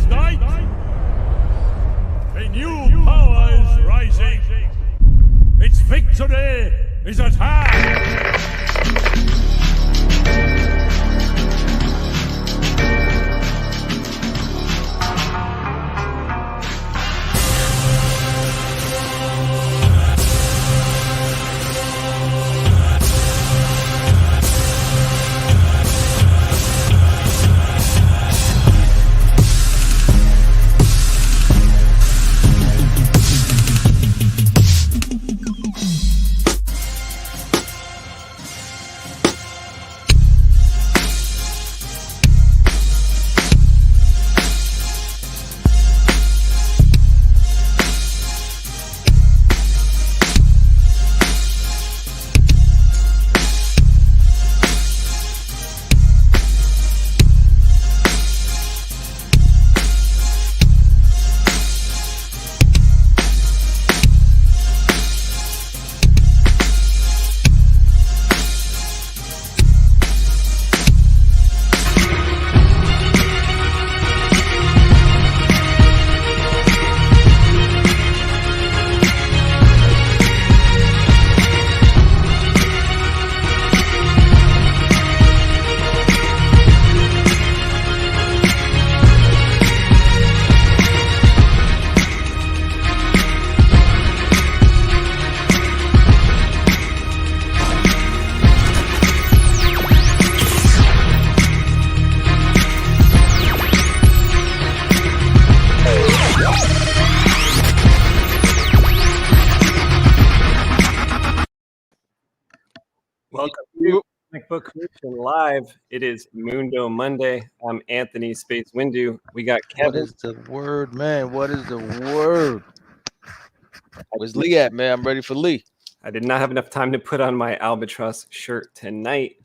night, a new power is rising. Its victory is at hand. Welcome to Comic Book Creation Live. It is Mundo Monday. I'm Anthony Space Windu. We got Kevin. What is the word, man? What is the word? Where's Lee at, man? I'm ready for Lee. I did not have enough time to put on my Albatross shirt tonight,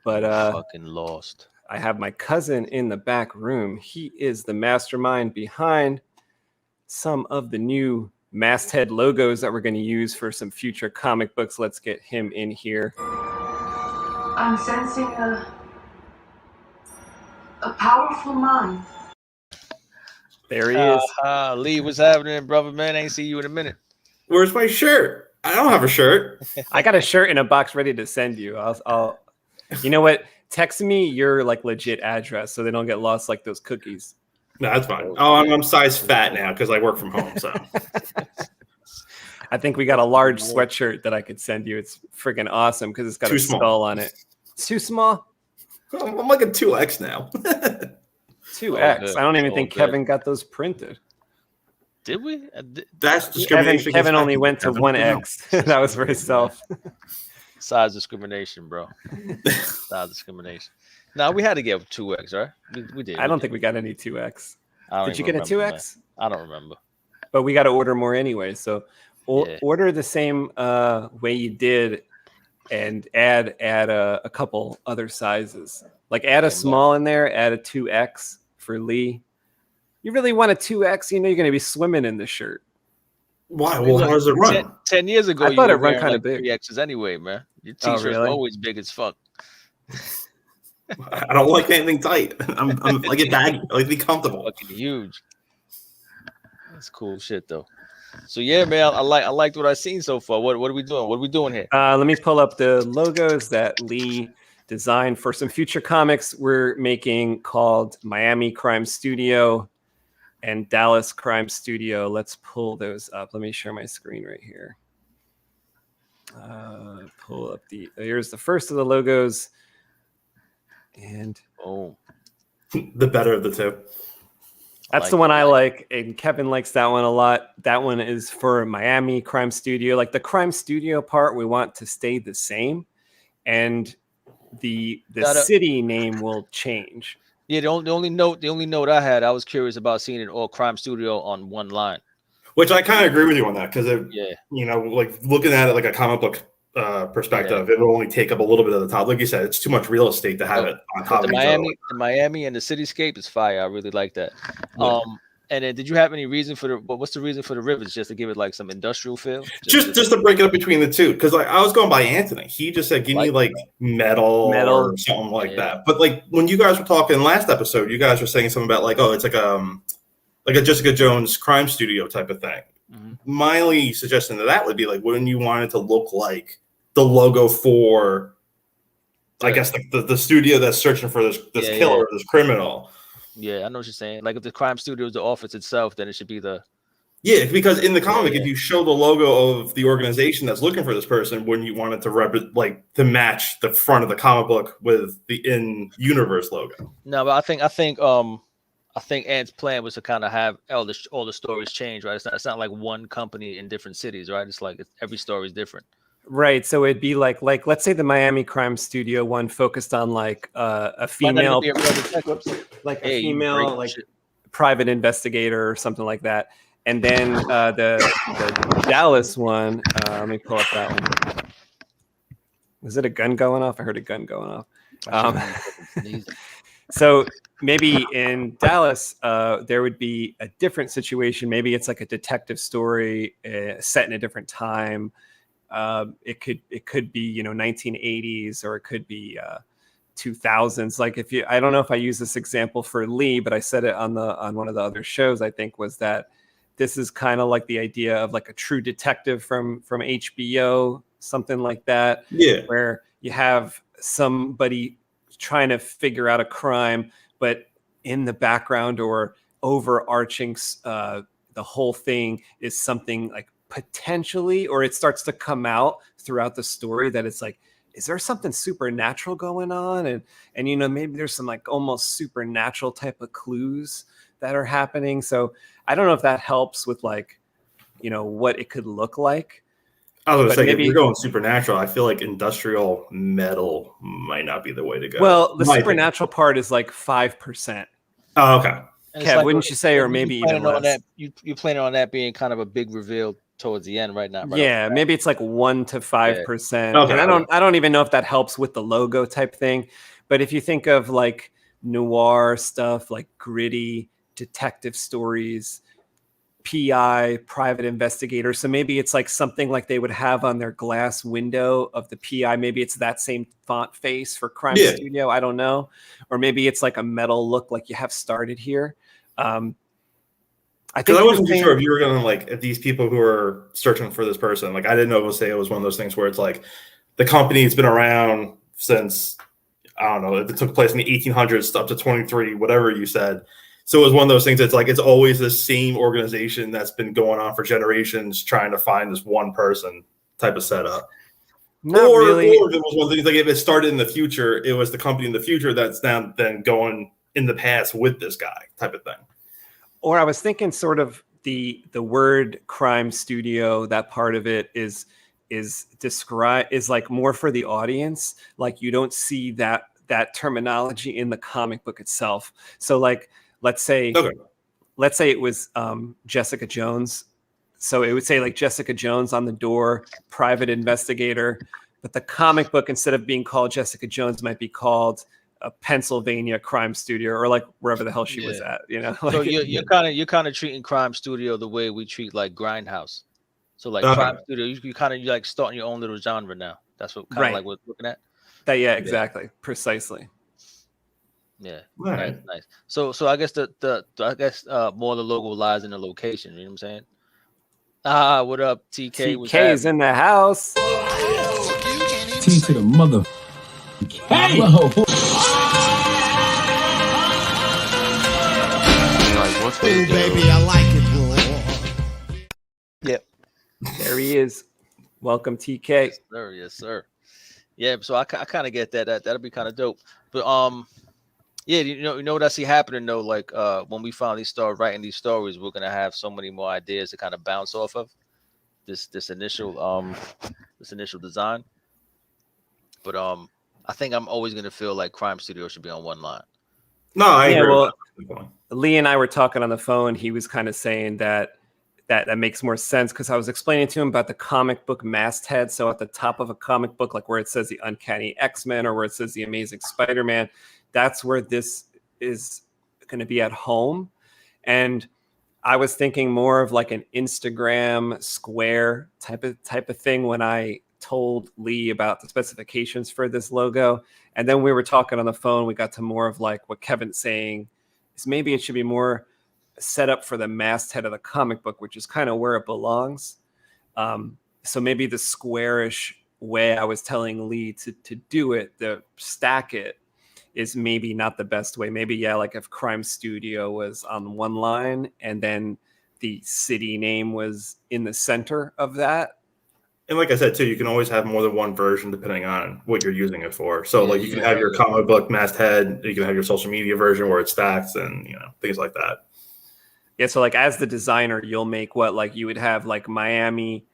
but fucking lost. I have my cousin in the back room. He is the mastermind behind some of the new Masthead logos that we're going to use for some future comic books. Let's get him in here. I'm sensing a powerful mind. There he is. Lee, what's happening, brother, man? I ain't see you in a minute. Where's my shirt? I don't have a shirt. I got a shirt in a box ready to send you. I'll you know what? Text me your like legit address so they don't get lost like those cookies. No, that's fine. Oh, I'm size fat now because I work from home. So I think we got a large sweatshirt that I could send you. It's freaking awesome because it's got a skull on it. It's too small. I'm like a 2X now. 2X. I don't even think Kevin got those printed. Did we? That's discrimination. Kevin only went to 1X. That was for himself. Size discrimination, bro. Size discrimination. No, we had to get 2X, right? We did. I don't think we got any 2X. Did you get a 2X? Man. I don't remember. But we got to order more anyway. So order the same way you did and add a couple other sizes. Like add a small in there, add a 2X for Lee. You really want a 2X? You know you're going to be swimming in the shirt. Why? Well, how does it run? 10 years ago, I thought it run kind of big. 3Xs anyway, man. Your t-shirt's always big as fuck. I don't like anything tight. I'm like it baggy. I like to be comfortable. Fucking huge. That's cool shit though. So yeah, man, I liked what I've seen so far. What are we doing? What are we doing here? Let me pull up the logos that Lee designed for some future comics we're making called Miami Crime Studio and Dallas Crime Studio. Let's pull those up. Let me share my screen right here. Pull up here's the first of the logos. And the better of the two. That's the one I like, and Kevin likes that one a lot. That one is for Miami Crime Studio. Like the Crime Studio part, we want to stay the same, and the city name will change. Yeah, the only note I had, I was curious about seeing it all Crime Studio on one line. Which I kind of agree with you on that because you know, like looking at it like a comic book perspective, it will only take up a little bit of the top. Like you said, it's too much real estate to have it on top of each other. The Miami and the cityscape is fire. I really like that. Yeah. And then did you have any reason for what's the reason for the rivers? Just to give it like some industrial feel? Just to break it up between the two. Because like I was going by Anthony. He just said give me like metal or something like that. But like when you guys were talking last episode, you guys were saying something about like, oh, it's like like a Jessica Jones crime studio type of thing. Mm-hmm. My only suggestion to that would be like, wouldn't you want it to look like the logo for, I guess, like the studio that's searching for this killer, this criminal? Yeah, I know what you're saying. Like if the crime studio is the office itself, then it should be the. Yeah, because in the comic, if you show the logo of the organization that's looking for this person, wouldn't you want it to to match the front of the comic book with the in-universe logo? No, but I think Ant's plan was to kind of have all the stories change, right? It's not like one company in different cities, right? It's like every story is different. Right. So it'd be like let's say the Miami Crime Studio one focused on like a female, like a female like private investigator or something like that. And then the Dallas one, let me pull up that one. Was it a gun going off? I heard a gun going off. So maybe in Dallas, there would be a different situation. Maybe it's like a detective story set in a different time. It could be 1980s, or it could be 2000s. Like I don't know if I use this example for Lee, but I said it on one of the other shows. I think was that this is kind of like the idea of like a True Detective from HBO, something like that. Yeah, where you have somebody trying to figure out a crime, but in the background or overarching the whole thing is something like potentially, or it starts to come out throughout the story that it's like, is there something supernatural going on? And maybe there's some like almost supernatural type of clues that are happening. So I don't know if that helps with like, what it could look like. I was going to say, if you're going supernatural, I feel like industrial metal might not be the way to go. Well, the supernatural part is like 5%. Oh, okay. Kev, like, wouldn't you say, or maybe even less? You planning on that being kind of a big reveal towards the end right now? Yeah, maybe it's like 1 to 5%. Okay. And I don't even know if that helps with the logo type thing. But if you think of like noir stuff, like gritty detective stories, PI, private investigator. So maybe it's like something like they would have on their glass window of the PI. Maybe it's that same font face for Crime Studio. I don't know. Or maybe it's like a metal look like you have started here. I wasn't too sure if you were going to like at these people who are searching for this person. Like I didn't know it was one of those things where it's like the company's been around since, I don't know, it took place in the 1800s up to 23, whatever you said. So it was one of those things that's like, it's always the same organization that's been going on for generations trying to find this one person type of setup. Or if it was one thing, like if it started in the future, it was the company in the future that's now then going in the past with this guy type of thing. Or I was thinking sort of the word crime studio, that part of it is like more for the audience. Like you don't see that terminology in the comic book itself. So like, let's say it was Jessica Jones. So it would say like Jessica Jones on the door, private investigator. But the comic book, instead of being called Jessica Jones, might be called a Pennsylvania Crime Studio, or like wherever the hell she was at. Like, so you're kind of treating Crime Studio the way we treat like Grindhouse. So like Crime Studio, you kind of like starting your own little genre now. That's what kind of like we're looking at. Exactly, precisely. Yeah, nice. So I guess more of the logo lies in the location. You know what I'm saying? What up, TK? TK is in the house. T to the mother. Hey! Ooh, baby, I like it raw. Yep. There he is. Welcome, TK. Yes, sir. Yeah, so I kind of get that. That'll be kind of dope. But yeah, you know what I see happening though. Like when we finally start writing these stories, we're gonna have so many more ideas to kind of bounce off of this initial design. But I think I'm always gonna feel like Crime Studio should be on one line. No, I agree. Well, Lee and I were talking on the phone. He was kind of saying that makes more sense because I was explaining to him about the comic book masthead. So at the top of a comic book, like where it says the Uncanny X-Men or where it says the Amazing Spider-Man, that's where this is going to be at home. And I was thinking more of like an Instagram square type of thing when I told Lee about the specifications for this logo. And then we were talking on the phone. We got to more of like what Kevin's saying is maybe it should be more set up for the masthead of the comic book, which is kind of where it belongs. So maybe the squarish way I was telling Lee to do it, to stack it, is maybe not the best way. Maybe, yeah, like if Crime Studio was on one line and then the city name was in the center of that. And like I said, too, you can always have more than one version depending on what you're using it for. So like you can have your comic book masthead, you can have your social media version where it stacks and, you know, things like that. Yeah, so like as the designer, you'll make what, like you would have like Miami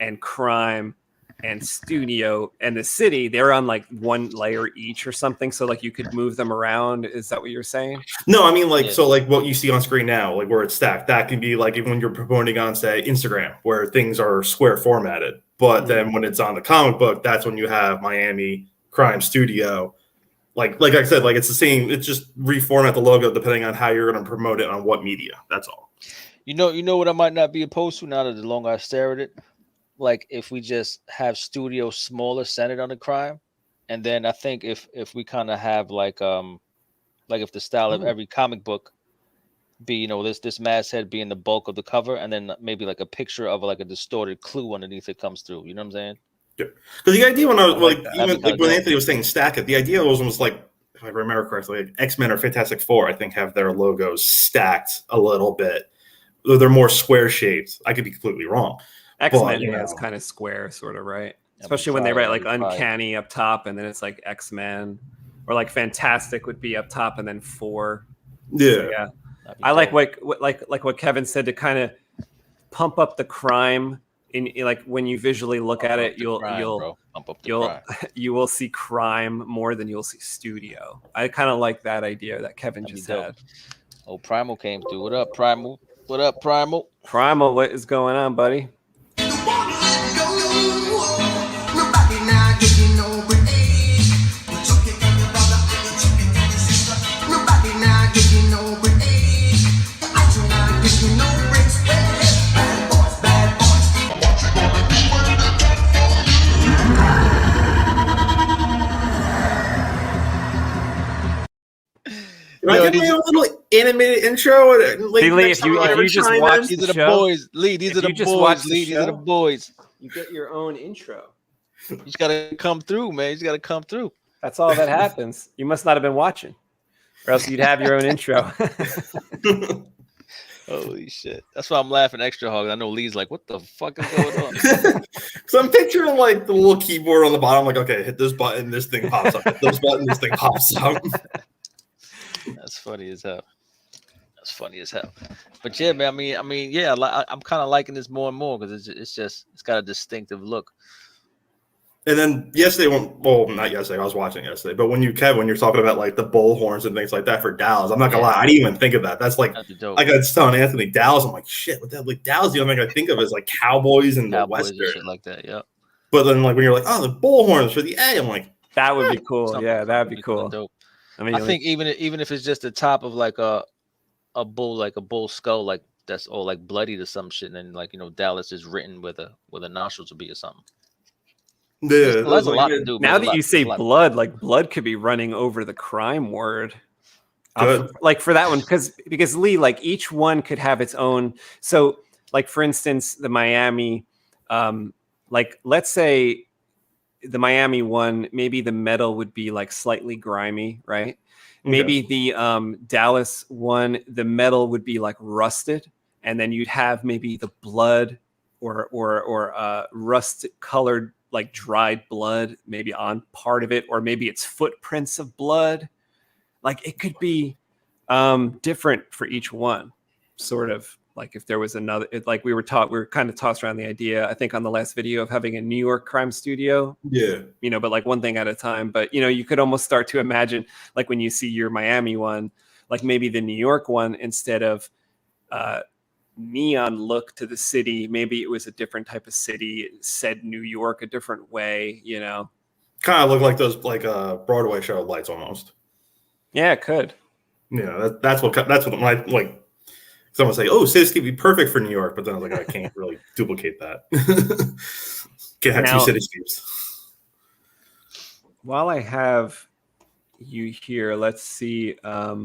and Crime and Studio and the city, they're on like one layer each or something. So like you could move them around. Is that what you're saying? No, I mean like, so like what you see on screen now, like where it's stacked, that can be like even when you're promoting on, say, Instagram, where things are square formatted. But then when it's on the comic book, that's when you have Miami, Crime Studio. Like I said, like it's the same. It's just reformat the logo depending on how you're going to promote it on what media. That's all. You know what I might not be opposed to now that the longer I stare at it? Like if we just have Studio smaller centered on the crime, and then I think if we kind of have like if the style of every comic book be, you know, this masthead being the bulk of the cover, and then maybe like a picture of like a distorted clue underneath it comes through. You know what I'm saying? Yeah. Because the idea when I was like even like when Anthony was saying stack it, the idea was almost like, if I remember correctly, like X-Men or Fantastic Four, I think, have their logos stacked a little bit. They're more square shaped. I could be completely wrong. X-Men is kind of square, sort of, right? Especially when they write like Uncanny up top, and then it's like X-Men, or like Fantastic would be up top, and then 4. Yeah, so, yeah. I like what Kevin said, to kind of pump up the crime in like when you visually look at it, you will see crime more than you'll see Studio. I kind of like that idea that Kevin just had. Oh, Primal came through. What up, Primal? What up, Primal? Primal, what is going on, buddy? Can I give me a little animated intro? Like, hey, Lee, if you just watch these are the boys. Lee, these are the boys. Lee, these are the boys. You get your own intro. You just gotta come through, man. You just gotta come through. That's all that happens. You must not have been watching, or else you'd have your own intro. Holy shit! That's why I'm laughing extra hard. I know Lee's like, "What the fuck is going on?" So I'm picturing like the little keyboard on the bottom. Like, okay, hit this button, this thing pops up. Hit this button, this thing pops up. That's funny as hell. That's funny as hell. But yeah, man. I mean, yeah. I'm kind of liking this more and more because it's got a distinctive look. And then yesterday, not yesterday, I was watching yesterday, but when you're talking about like the bull horns and things like that for Dallas, I'm not gonna lie, I didn't even think of that. That's like I was telling Anthony, Dallas, I'm like, shit, what the hell? Like Dallas, the only thing I think of is like cowboys and the Western, and shit like that. Yeah. But then like when you're like, oh, the bull horns for the A, I'm like, that would be cool. Yeah, that'd be cool. Dope. I mean, I think even if it's just the top of like a bull skull, like that's all like bloody to some shit, and then like, you know, Dallas is written with a nostrils to be or something. Yeah, that's a lot to do. Now that you say blood, like blood could be running over the crime word. Like for that one, because Lee, like each one could have its own. So, like for instance, the Miami, like let's say the Miami one, maybe the metal would be like slightly grimy, right? Okay. Maybe the Dallas one, the metal would be like rusted, and then you'd have maybe the blood or rust colored, like dried blood, maybe on part of it, or maybe it's footprints of blood. Like it could be different for each one, sort of. Like if there was another, like we were kind of tossed around the idea, I think on the last video, of having a New York crime studio. Yeah. You know, but like one thing at a time. But, you know, you could almost start to imagine, like when you see your Miami one, like maybe the New York one, instead of neon look to the city, maybe it was a different type of city. It said New York a different way, you know. Kind of look like those Broadway show lights almost. Yeah, it could. Yeah, that's what my like. Someone say, "Oh, cities could be perfect for New York," but then I was like, I can't really duplicate that. Can't have two cityscapes. While I have you here, let's see. I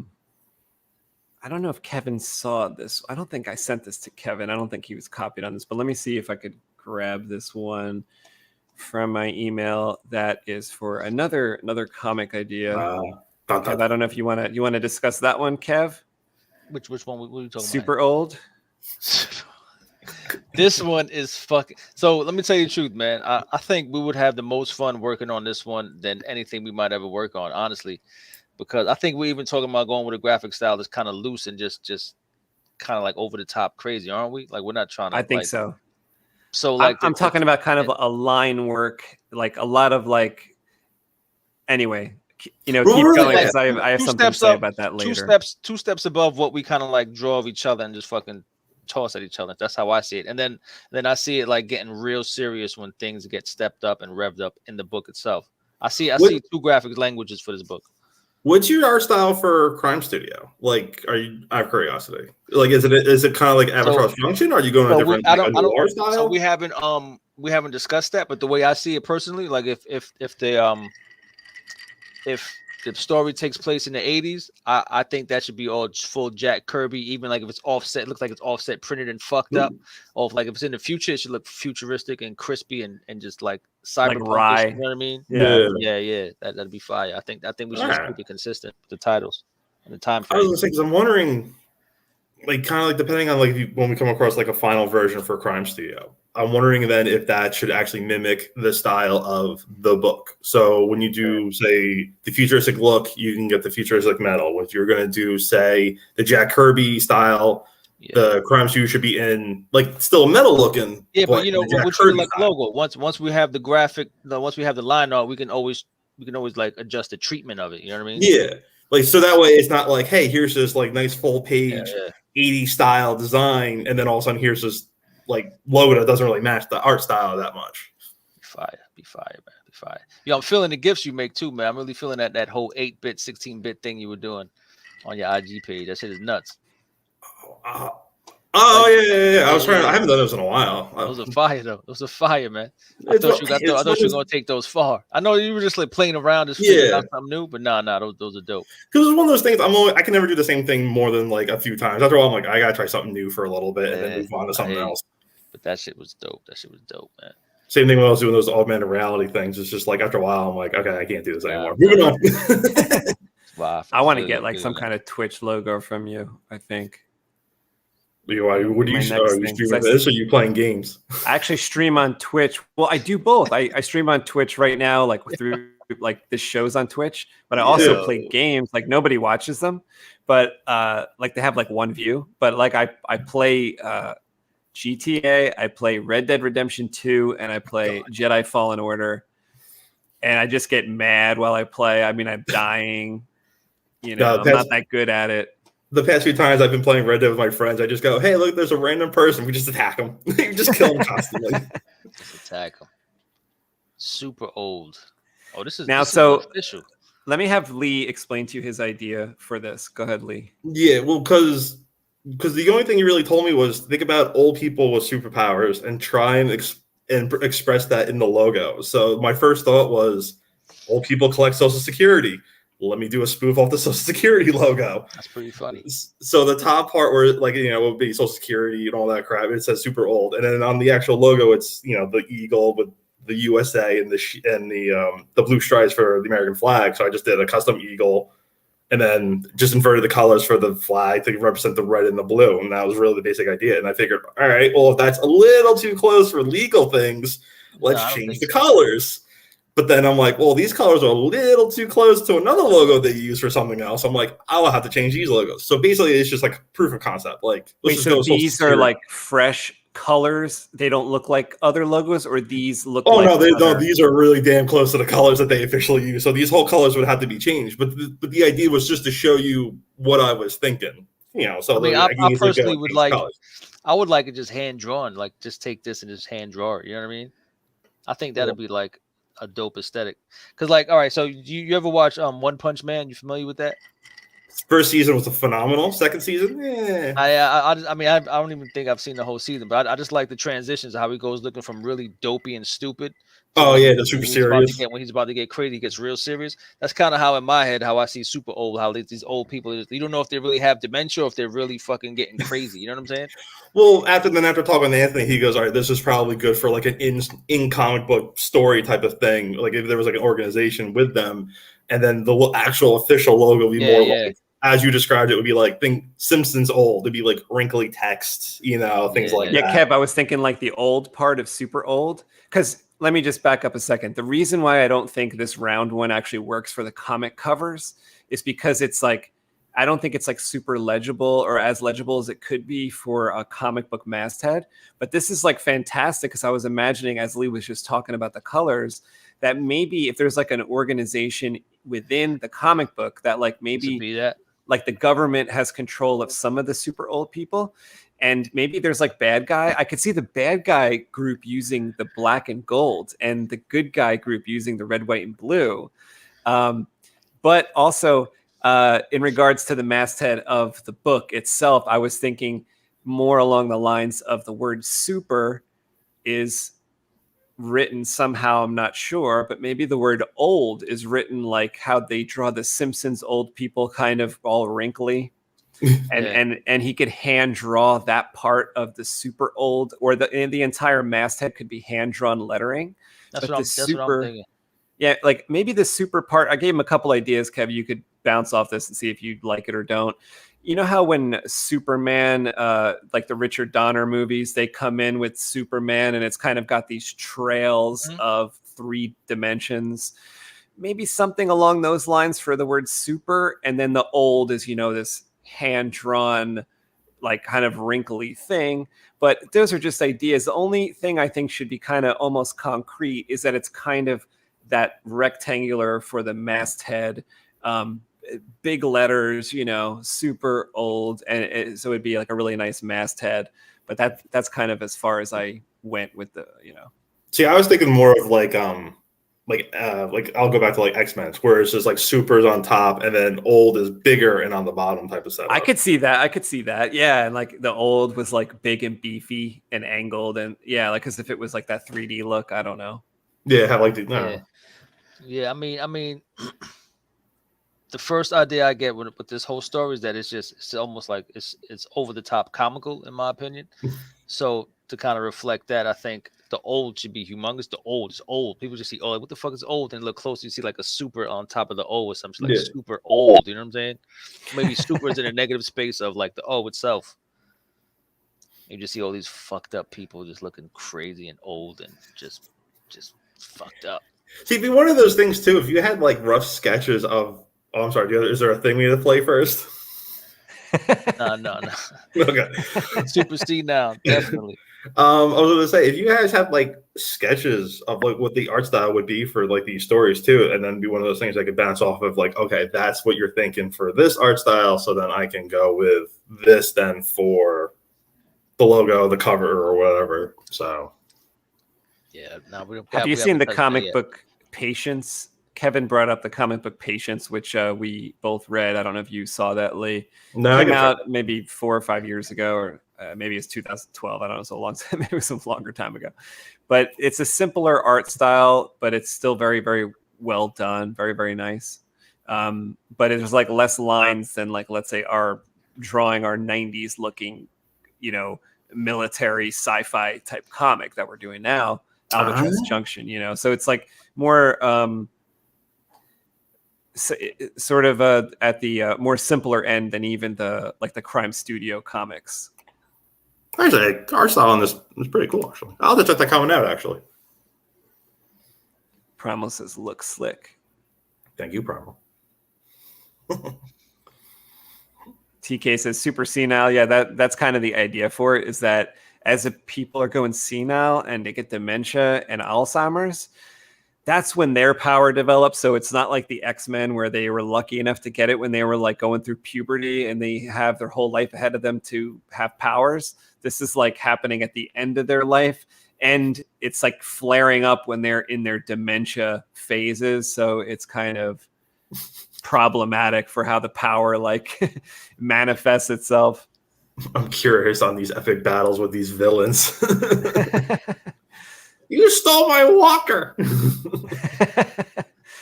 I don't know if Kevin saw this. I don't think I sent this to Kevin. I don't think he was copied on this, but let me see if I could grab this one from my email. That is for another comic idea. Kev, I don't know if you want to discuss that one, Kev. Which one? What are you talking Super old. This one is fucking. So let me tell you the truth, man. I think we would have the most fun working on this one than anything we might ever work on, honestly, because I think we're even talking about going with a graphic style that's kind of loose and just kind of like over the top crazy, aren't we? Like we're not trying to. I think like, so. So like I'm talking about kind of a line work, like a lot of like. Anyway, keep going because I have something to say about that later. Two steps above what we kind of like draw of each other and just fucking toss at each other. That's how I see it. And then I see it like getting real serious when things get stepped up and revved up in the book itself. I see two graphic languages for this book. What's your art style for Crime Studio? Like, I have curiosity. Like, is it kind of like Albatross Junction? Or are you going to different art style? So we haven't discussed that, but the way I see it personally, like if the story takes place in the 80s, I think that should be all full Jack Kirby, even like if it's offset, it looks like it's offset printed and fucked up. Or like if it's in the future, it should look futuristic and crispy and just like cyberpunk. Like you know what I mean? Yeah. That'd be fire. I think we should just keep it consistent with the titles and the time frame. I was gonna say, because I'm wondering, like, kind of like depending on like when we come across like a final version for Crime Studio, I'm wondering then if that should actually mimic the style of the book. So when you do, say, the futuristic look, you can get the futuristic metal. If you're going to do, say, the Jack Kirby style, the Crime Studio should be in, like, still metal looking. Yeah, but which is like logo. Once we have the graphic, once we have the line art, we can always like adjust the treatment of it. You know what I mean? Yeah. Like, so that way it's not like, hey, here's this like nice full page 80s style design, and then all of a sudden here's this like logo that doesn't really match the art style that much. Be fire, man. Be fire. Yo, I'm feeling the gifts you make too, man. I'm really feeling that whole 8-bit, 16-bit thing you were doing on your IG page. That shit is nuts. Yeah. I haven't done those in a while. Those are fire though. Those are fire, man. I thought you were gonna take those far. I know you were just like playing around, just figuring out something new, but nah, those are dope. Because it's one of those things. I can never do the same thing more than like a few times. After a while, I'm like, I gotta try something new for a little bit and then move on to something else. But that shit was dope. Man. Same thing when I was doing those augmented reality things. It's just like after a while, I'm like, okay, I can't do this anymore. Moving on. Wow, I want to get like some kind of Twitch logo from you. I think. What do you streaming this, or are you playing games? I actually stream on Twitch. Well, I do both. I stream on Twitch right now, like through like the shows on Twitch, but I also play games. Like nobody watches them, but like they have like one view. But like I play GTA, I play Red Dead Redemption 2, and I play Jedi Fallen Order. And I just get mad while I play. I mean, I'm dying. I'm not that good at it. The past few times I've been playing Red Dead with my friends, I just go, hey, look, there's a random person. We just attack them. You just kill them constantly. Just attack them. Super old. Oh, this is official. Let me have Lee explain to you his idea for this. Go ahead, Lee. Yeah, well, because the only thing he really told me was think about old people with superpowers and try and express that in the logo. So my first thought was old people collect Social Security. Let me do a spoof off the Social Security logo. That's pretty funny. So the top part where like, would be Social Security and all that crap, it says super old. And then on the actual logo, it's, the eagle with the USA and the blue stripes for the American flag. So I just did a custom eagle and then just inverted the colors for the flag to represent the red and the blue. And that was really the basic idea. And I figured, all right, well, if that's a little too close for legal things, let's change the colors. But then I'm like, well, these colors are a little too close to another logo they use for something else. I'm like, I'll have to change these logos. So basically, it's just like proof of concept. Like, so these are like fresh colors. They don't look like other logos, or these look. Oh no, no, these are really damn close to the colors that they officially use. So these whole colors would have to be changed. But the idea was just to show you what I was thinking. So I mean, I personally would like. Colors. I would like it just hand drawn. Like, just take this and just hand draw it. You know what I mean? I think that'd be like a dope aesthetic. Because, like, all right, so you ever watch One Punch Man? You familiar with that? First season was a phenomenal. Second season, I mean, I don't even think I've seen the whole season, but I just like the transitions of how he goes looking from really dopey and stupid. The super serious. When he's about to get crazy, he gets real serious. That's kind of how in my head, how I see super old, how these old people, you don't know if they really have dementia or if they're really fucking getting crazy. You know what I'm saying? Well, after talking with Anthony, he goes, all right, this is probably good for like an in comic book story type of thing. Like if there was like an organization with them, and then the actual official logo would be like, as you described it, would be like think Simpsons old. It'd be like wrinkly text, things like that. Yeah, Kev, I was thinking like the old part of super old. Because let me just back up a second. The reason why I don't think this round one actually works for the comic covers is because it's like, I don't think it's like super legible or as legible as it could be for a comic book masthead. But this is like fantastic because I was imagining, as Lee was just talking about the colors, that maybe if there's like an organization within the comic book that like maybe like the government has control of some of the super old people, and maybe there's like bad guy. I could see the bad guy group using the black and gold and the good guy group using the red, white, and blue. But also in regards to the masthead of the book itself, I was thinking more along the lines of the word super is written somehow, I'm not sure, but maybe the word old is written like how they draw the Simpsons old people, kind of all wrinkly. And he could hand draw that part of the super old, or the entire masthead could be hand drawn lettering. That's what I'm thinking. Yeah, like maybe the super part. I gave him a couple ideas, Kev. You could bounce off this and see if you like it or don't. You know how when Superman, like the Richard Donner movies, they come in with Superman and it's kind of got these trails of 3 dimensions. Maybe something along those lines for the word super. And then the old is, this hand-drawn, like kind of wrinkly thing. But those are just ideas. The only thing I think should be kind of almost concrete is that it's kind of that rectangular for the masthead, big letters, super old, and so it'd be like a really nice masthead. But that's kind of as far as I went with the. See, I was thinking more of like I'll go back to like X-Men, where it's just like super's on top and then old is bigger and on the bottom type of setup. I could see that. Yeah, and like the old was like big and beefy and angled, and like as if it was like that 3D look. I don't know. Yeah, have like the Yeah, I mean. The first idea I get with this whole story is that it's almost like it's over the top comical, in my opinion. So to kind of reflect that, I think the old should be humongous. The old is old. People just see, oh, what the fuck is old? And look closer, you see like a super on top of the O or something, like super old. You know what I'm saying? Maybe super is in a negative space of like the O itself. You just see all these fucked up people just looking crazy and old and just fucked up. See, it'd be one of those things too. If you had like rough sketches of. Oh, I'm sorry. Is there a thing we need to play first? No. Okay. Super C now, definitely. I was going to say, if you guys have like sketches of like what the art style would be for like these stories too, and then be one of those things I could bounce off of, like, okay, that's what you're thinking for this art style, so then I can go with this then for the logo, the cover, or whatever. So, yeah. Now we don't. Have you seen the comic book Patience? Kevin brought up the comic book Patience, which we both read. I don't know if you saw that, Lee. No, it came out maybe 4 or 5 years ago, or maybe it's 2012. I don't know, so long. Maybe it was a longer time ago. But it's a simpler art style, but it's still very, very well done. Very, very nice. But it was like less lines than like, let's say, our 90s looking, military sci-fi type comic that we're doing now, Albatross Junction. So it's like more. Sort of at the more simpler end than even the Crime Studio comics. Actually, art style on this is pretty cool. Actually, I'll have to check that coming out. Actually, Primal says, "Look slick." Thank you, Primal. TK says, "Super senile." Yeah, that's kind of the idea for it. Is that as people are going senile and they get dementia and Alzheimer's, that's when their power develops. So it's not like the X-Men where they were lucky enough to get it when they were like going through puberty and they have their whole life ahead of them to have powers. This is like happening at the end of their life. And it's like flaring up when they're in their dementia phases. So it's kind of problematic for how the power like manifests itself. I'm curious on these epic battles with these villains. You stole my walker.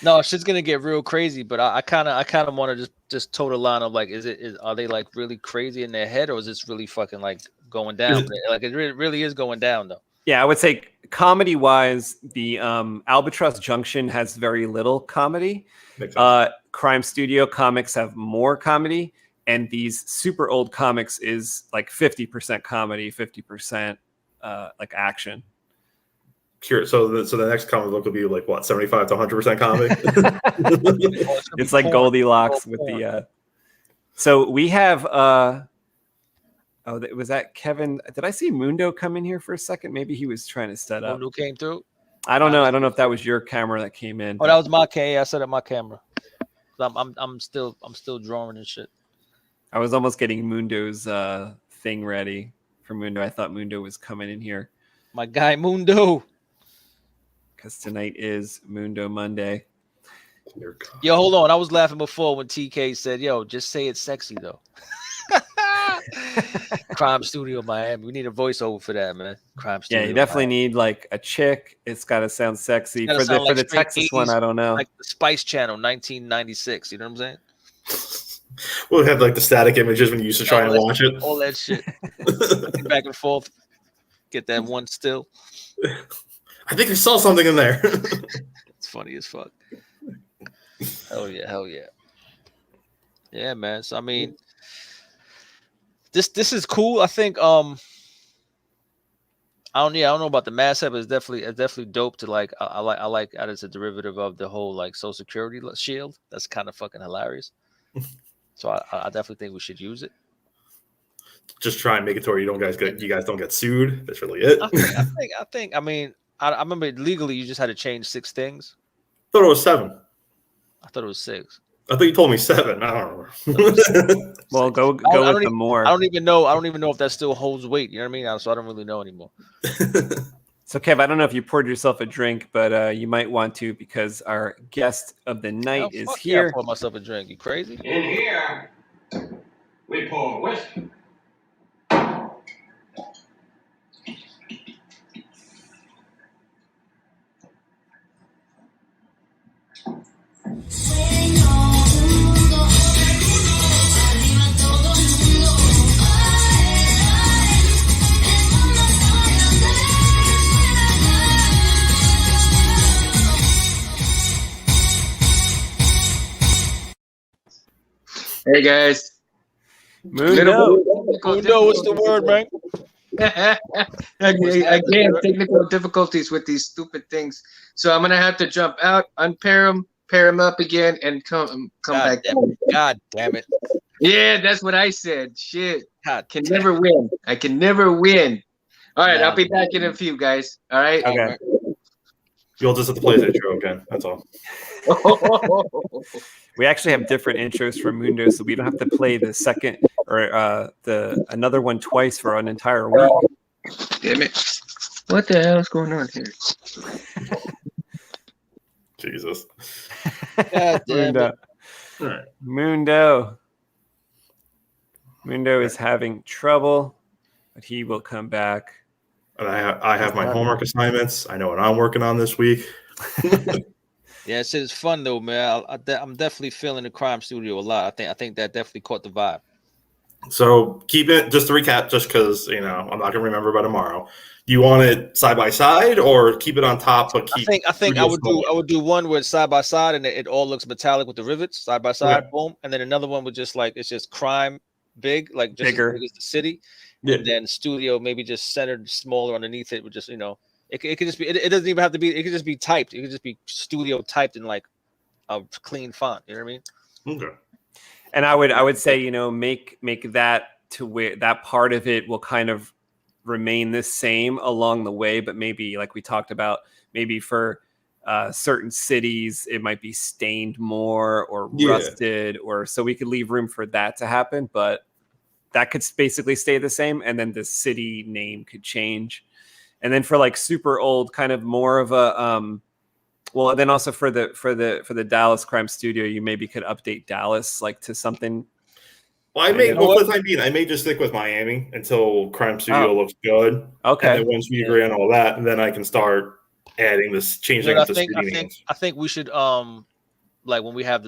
No, shit's gonna get real crazy. But I kind of want to just toe the line of like, are they like really crazy in their head, or is this really fucking like going down? Like it really is going down though. Yeah, I would say comedy wise, the Albatross Junction has very little comedy. Crime Studio comics have more comedy, and these super old comics is like 50% comedy, 50% like action. Sure. So the next comic book will be like what, 75 to 100% comedy? It's like Goldilocks with the. So we have. Was that Kevin? Did I see Mundo come in here for a second? Maybe he was trying to set up. Mundo came through. I don't know. I don't know if that was your camera that came in. Oh, that was my camera. I set up my camera. I'm still drawing and shit. I was almost getting Mundo's thing ready for Mundo. I thought Mundo was coming in here. My guy Mundo. Because tonight is Mundo Monday. Yo, hold on. I was laughing before when TK said, "Yo, just say it's sexy though." Crime Studio Miami. We need a voiceover for that, man. Crime Studio. Yeah, you definitely need like a chick. It's got to sound sexy. For the Texas 80s, one, I don't know. Like the Spice Channel, 1996. You know what I'm saying? We'll have like the static images when you used to try and watch it. All that shit. Back and forth. Get that one still. I think I saw something in there. It's funny as fuck. Hell yeah. Yeah, man. So I mean, this is cool. I think I don't know about the Masthead, but it's definitely dope to like. I like that it's a derivative of the whole like Social Security shield. That's kind of fucking hilarious. So I definitely think we should use it. Just try and make it to where you guys don't get sued. That's really it. I think. I mean, I remember legally you just had to change 6 things. I thought it was 7. I thought it was 6. I thought you told me 7. I don't remember. Well, go with the more. I don't even know if that still holds weight. You know what I mean? So I don't really know anymore. So Kev, I don't know if you poured yourself a drink, but you might want to because our guest of the night is here. I poured myself a drink. You crazy? In here, we pour whiskey. Hey guys. Mundo, what's the word, man? Again, technical difficulties with these stupid things. So I'm gonna have to jump out, unpair them, pair them up again, and come back. God damn it! Yeah, that's what I said. Shit, can never win. I can never win. All right, I'll be back in a few, guys. All right. Okay. You'll just have to play the intro again. That's all. We actually have different intros for Mundo, so we don't have to play the second or another one twice for an entire week. Damn it! What the hell is going on here? Jesus. God damn Mundo. it. All right. Mundo is having trouble, but he will come back. And I have my homework assignments. I know what I'm working on this week. Yeah, it's fun though, man. I'm definitely feeling the Crime Studio a lot. I think that definitely caught the vibe. So keep it, just to recap, just because I'm not gonna remember by tomorrow. You want it side by side or keep it on top? But keep I think I would do one where it's side by side and it all looks metallic with the rivets side by side, boom, and then another one with just like it's just crime big, like just bigger as big as the city, and then studio maybe just centered smaller underneath it with just it could just be it doesn't even have to be, it could just be typed, it could just be studio typed in like a clean font. You know what I mean? Okay. And I would say, make that to where that part of it will kind of remain the same along the way, but maybe like we talked about, maybe for certain cities it might be stained more or rusted, or so we could leave room for that to happen, but that could basically stay the same, and then the city name could change. And then for like super old, kind of more of a Well, then also for the Dallas Crime Studio, you maybe could update Dallas like to something. Well, for the time being, I may just stick with Miami until Crime Studio looks good. Okay. And then once we agree on all that, and then I can start adding this, changing up the city names. I think we should like when we have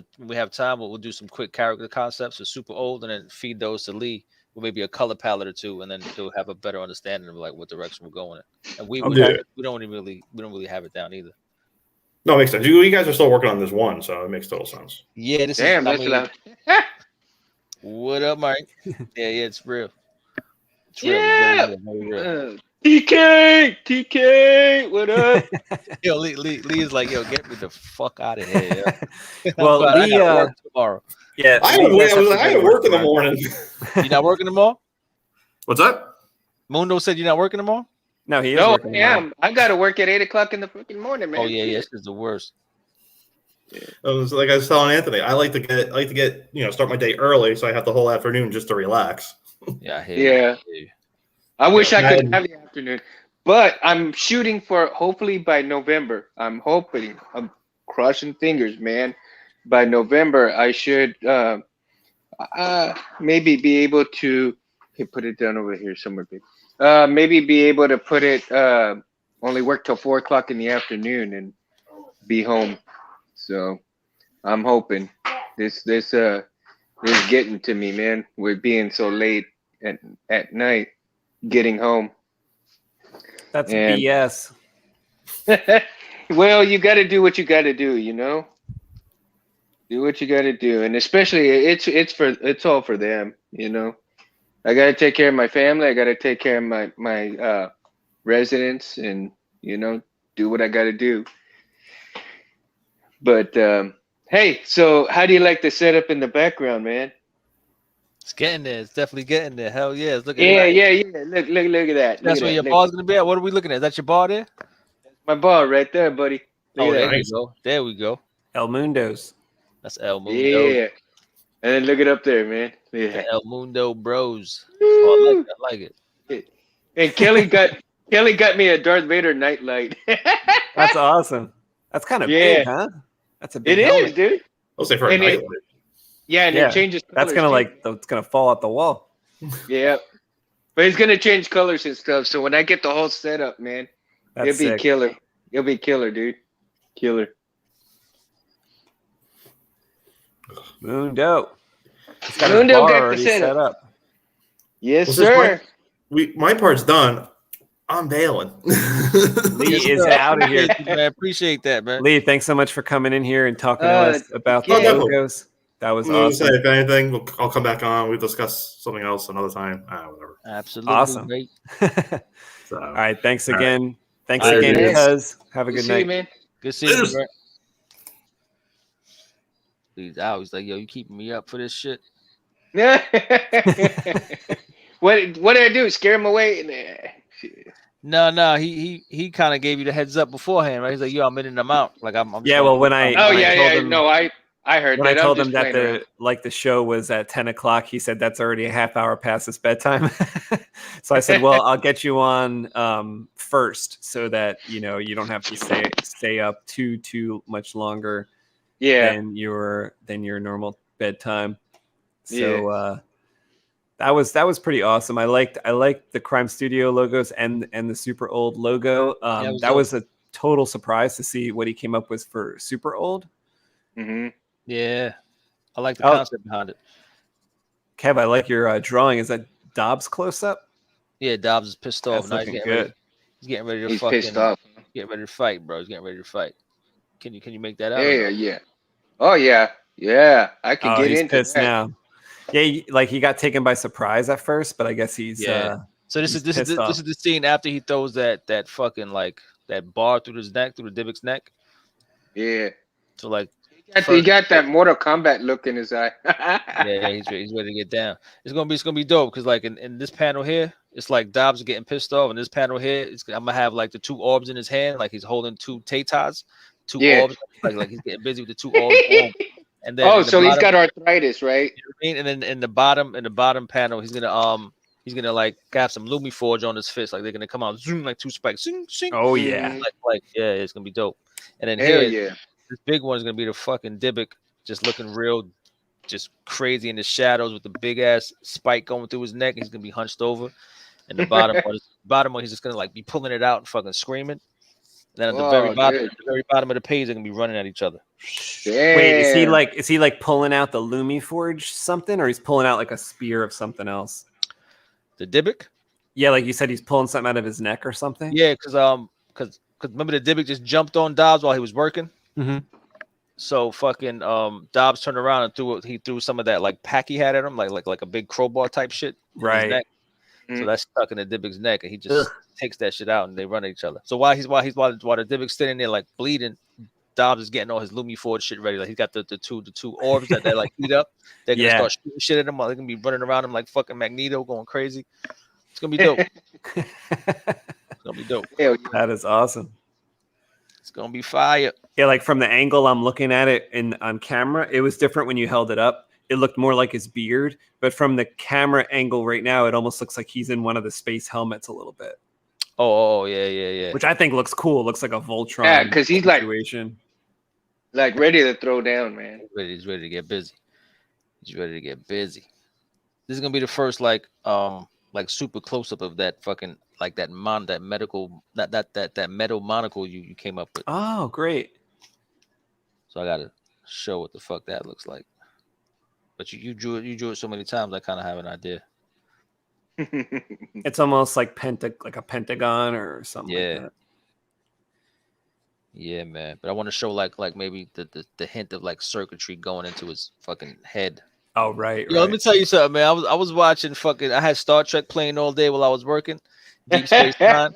time, we'll do some quick character concepts for Super Old, and then feed those to Lee with maybe a color palette or two, and then he'll have a better understanding of like what direction we're going in. And we don't really have it down either. No, it makes sense. You guys are still working on this one, so it makes total sense. Yeah, Damn, what up, Mike? Yeah, it's real. It's real. Yeah. Real. TK, what up? Yo, Lee is like, yo, get me the fuck out of here. Yo. Well, Lee, tomorrow. Yeah, I work in the morning. You not working tomorrow? What's that? Mundo said you're not working tomorrow. No, he is. No, working I am. I got to work at 8 o'clock in the freaking morning, man. Oh yeah, this is the worst. Like I was telling Anthony, I like to get start my day early, so I have the whole afternoon just to relax. Yeah, I hear you. I wish I could have the afternoon, but I'm shooting for hopefully by November. I'm crossing fingers, man. By November, I should maybe be able to put it down over here somewhere, babe. Maybe be able to put it only work till 4 o'clock in the afternoon and be home. So I'm hoping this getting to me, man. We're being so late at night getting home. That's BS. Well, you got to do what you got to do, you know. Do what you got to do, and especially it's all for them, you know. I got to take care of my family. I got to take care of my residents, and do what I got to do. But hey, so how do you like the setup in the background, man? It's getting there. It's definitely getting there. Hell yeah! Look at that. Look at that. That's where your bar's gonna be at. What are we looking at? Is that your bar there? That's my bar right there, buddy. There we go. There we go. El Mundo's. That's El Mundo. Yeah. And then look it up there, man. Yeah. The El Mundo Bros. Oh, I like it. And Kelly got me a Darth Vader nightlight. That's awesome. That's kind of big, huh? That's a big helmet. Is, dude. I'll say for a nightlight. It changes colors. That's gonna it's gonna fall out the wall. Yeah. But it's gonna change colors and stuff. So when I get the whole setup, man, it'll be killer. It'll be killer, dude. Killer. Mundo. Mundo got the setup. Set up. Yes, sir. My part's done. I'm bailing. Lee is out of here. I appreciate that, man. Lee, thanks so much for coming in here and talking to us about the logos. That was awesome. If anything, I'll come back on. We'll discuss something else another time. Whatever. Absolutely. Awesome. So, all right. Thanks again. Right. Thanks again, because have a good night. You, man. Good seeing you, bro. He's out. He's like, yo, you keeping me up for this shit? What did I do? Scare him away? No. He kind of gave you the heads up beforehand, right? He's like, yo, I'm in and I'm out. Like I'm well, when I I heard when that. I told him that the show was at 10 o'clock, he said that's already a half hour past his bedtime. So I said, well, I'll get you on first so that you don't have to stay up too much longer than your normal bedtime. So that was pretty awesome. I liked the Crime Studio logos and the Super Old logo. That was a total surprise to see what he came up with for Super Old. Mm-hmm. Yeah, I like the concept behind it. Kev, I like your drawing. Is that Dobbs close up? Yeah, Dobbs is pissed off. That's looking good. He's getting ready to He's pissed off. Getting ready to fight, bro. He's getting ready to fight. Can you make that out? Yeah. Oh yeah. I can get into pissed that now. Yeah, he got taken by surprise at first, but I guess he's So this is the scene after he throws that fucking that bar through his neck, through the Divik's neck. Yeah. So he got that Mortal Kombat look in his eye. Yeah, he's ready to get down. It's gonna be dope because in this panel here, it's like Dobbs is getting pissed off, and this panel here, I'm gonna have the two orbs in his hand, like he's holding two Tatas, orbs, like he's getting busy with the two orbs. And then so he's got arthritis, right? You know what I mean? And then in the bottom panel, he's gonna have some Lumiforge on his fist, like they're gonna come out zoom like two spikes. Zing, zing. Oh yeah, it's gonna be dope. And then Hell here, yeah. this big one is gonna be the fucking Dybbuk, just looking real, just crazy in the shadows with the big ass spike going through his neck. He's gonna be hunched over, and the bottom one, he's just gonna like be pulling it out and fucking screaming. And then at the very bottom of the page, they're gonna be running at each other. Damn. Wait, is he like pulling out the Lumiforge something, or he's pulling out like a spear of something else? The Dybbuk? Yeah, like you said, he's pulling something out of his neck or something. Yeah, because remember the Dybbuk just jumped on Dobbs while he was working. Mm-hmm. So fucking Dobbs turned around and threw some of that like pack he had at him, like a big crowbar type shit. Right. In his neck. So that's stuck in the Dybbuk's neck, and he just takes that shit out, and they run at each other. So while the Dybbuk's sitting there like bleeding, Dobbs is getting all his Lumiforge shit ready. Like he's got the two orbs that they like heat up. They're gonna start shooting shit at him while they're gonna be running around him like fucking Magneto, going crazy. It's gonna be dope. It's gonna be dope. That is awesome. It's gonna be fire. Yeah, like from the angle I'm looking at it on camera, it was different when you held it up. It looked more like his beard, but from the camera angle right now, it almost looks like he's in one of the space helmets a little bit. Oh, yeah. Which I think looks cool. It looks like a Voltron. Yeah, because he's situation. like ready to throw down, man. He's ready to get busy. This is gonna be the first like super close up of that fucking like that metal monocle you came up with. Oh, great. So I gotta show what the fuck that looks like. But you drew it so many times, I kind of have an idea. It's almost like a pentagon or something. Yeah. Like that. Yeah, man. But I want to show like maybe the hint of like circuitry going into his fucking head. Oh, right. Yo, let me tell you something, man. I was watching I had Star Trek playing all day while I was working. Deep Space Nine.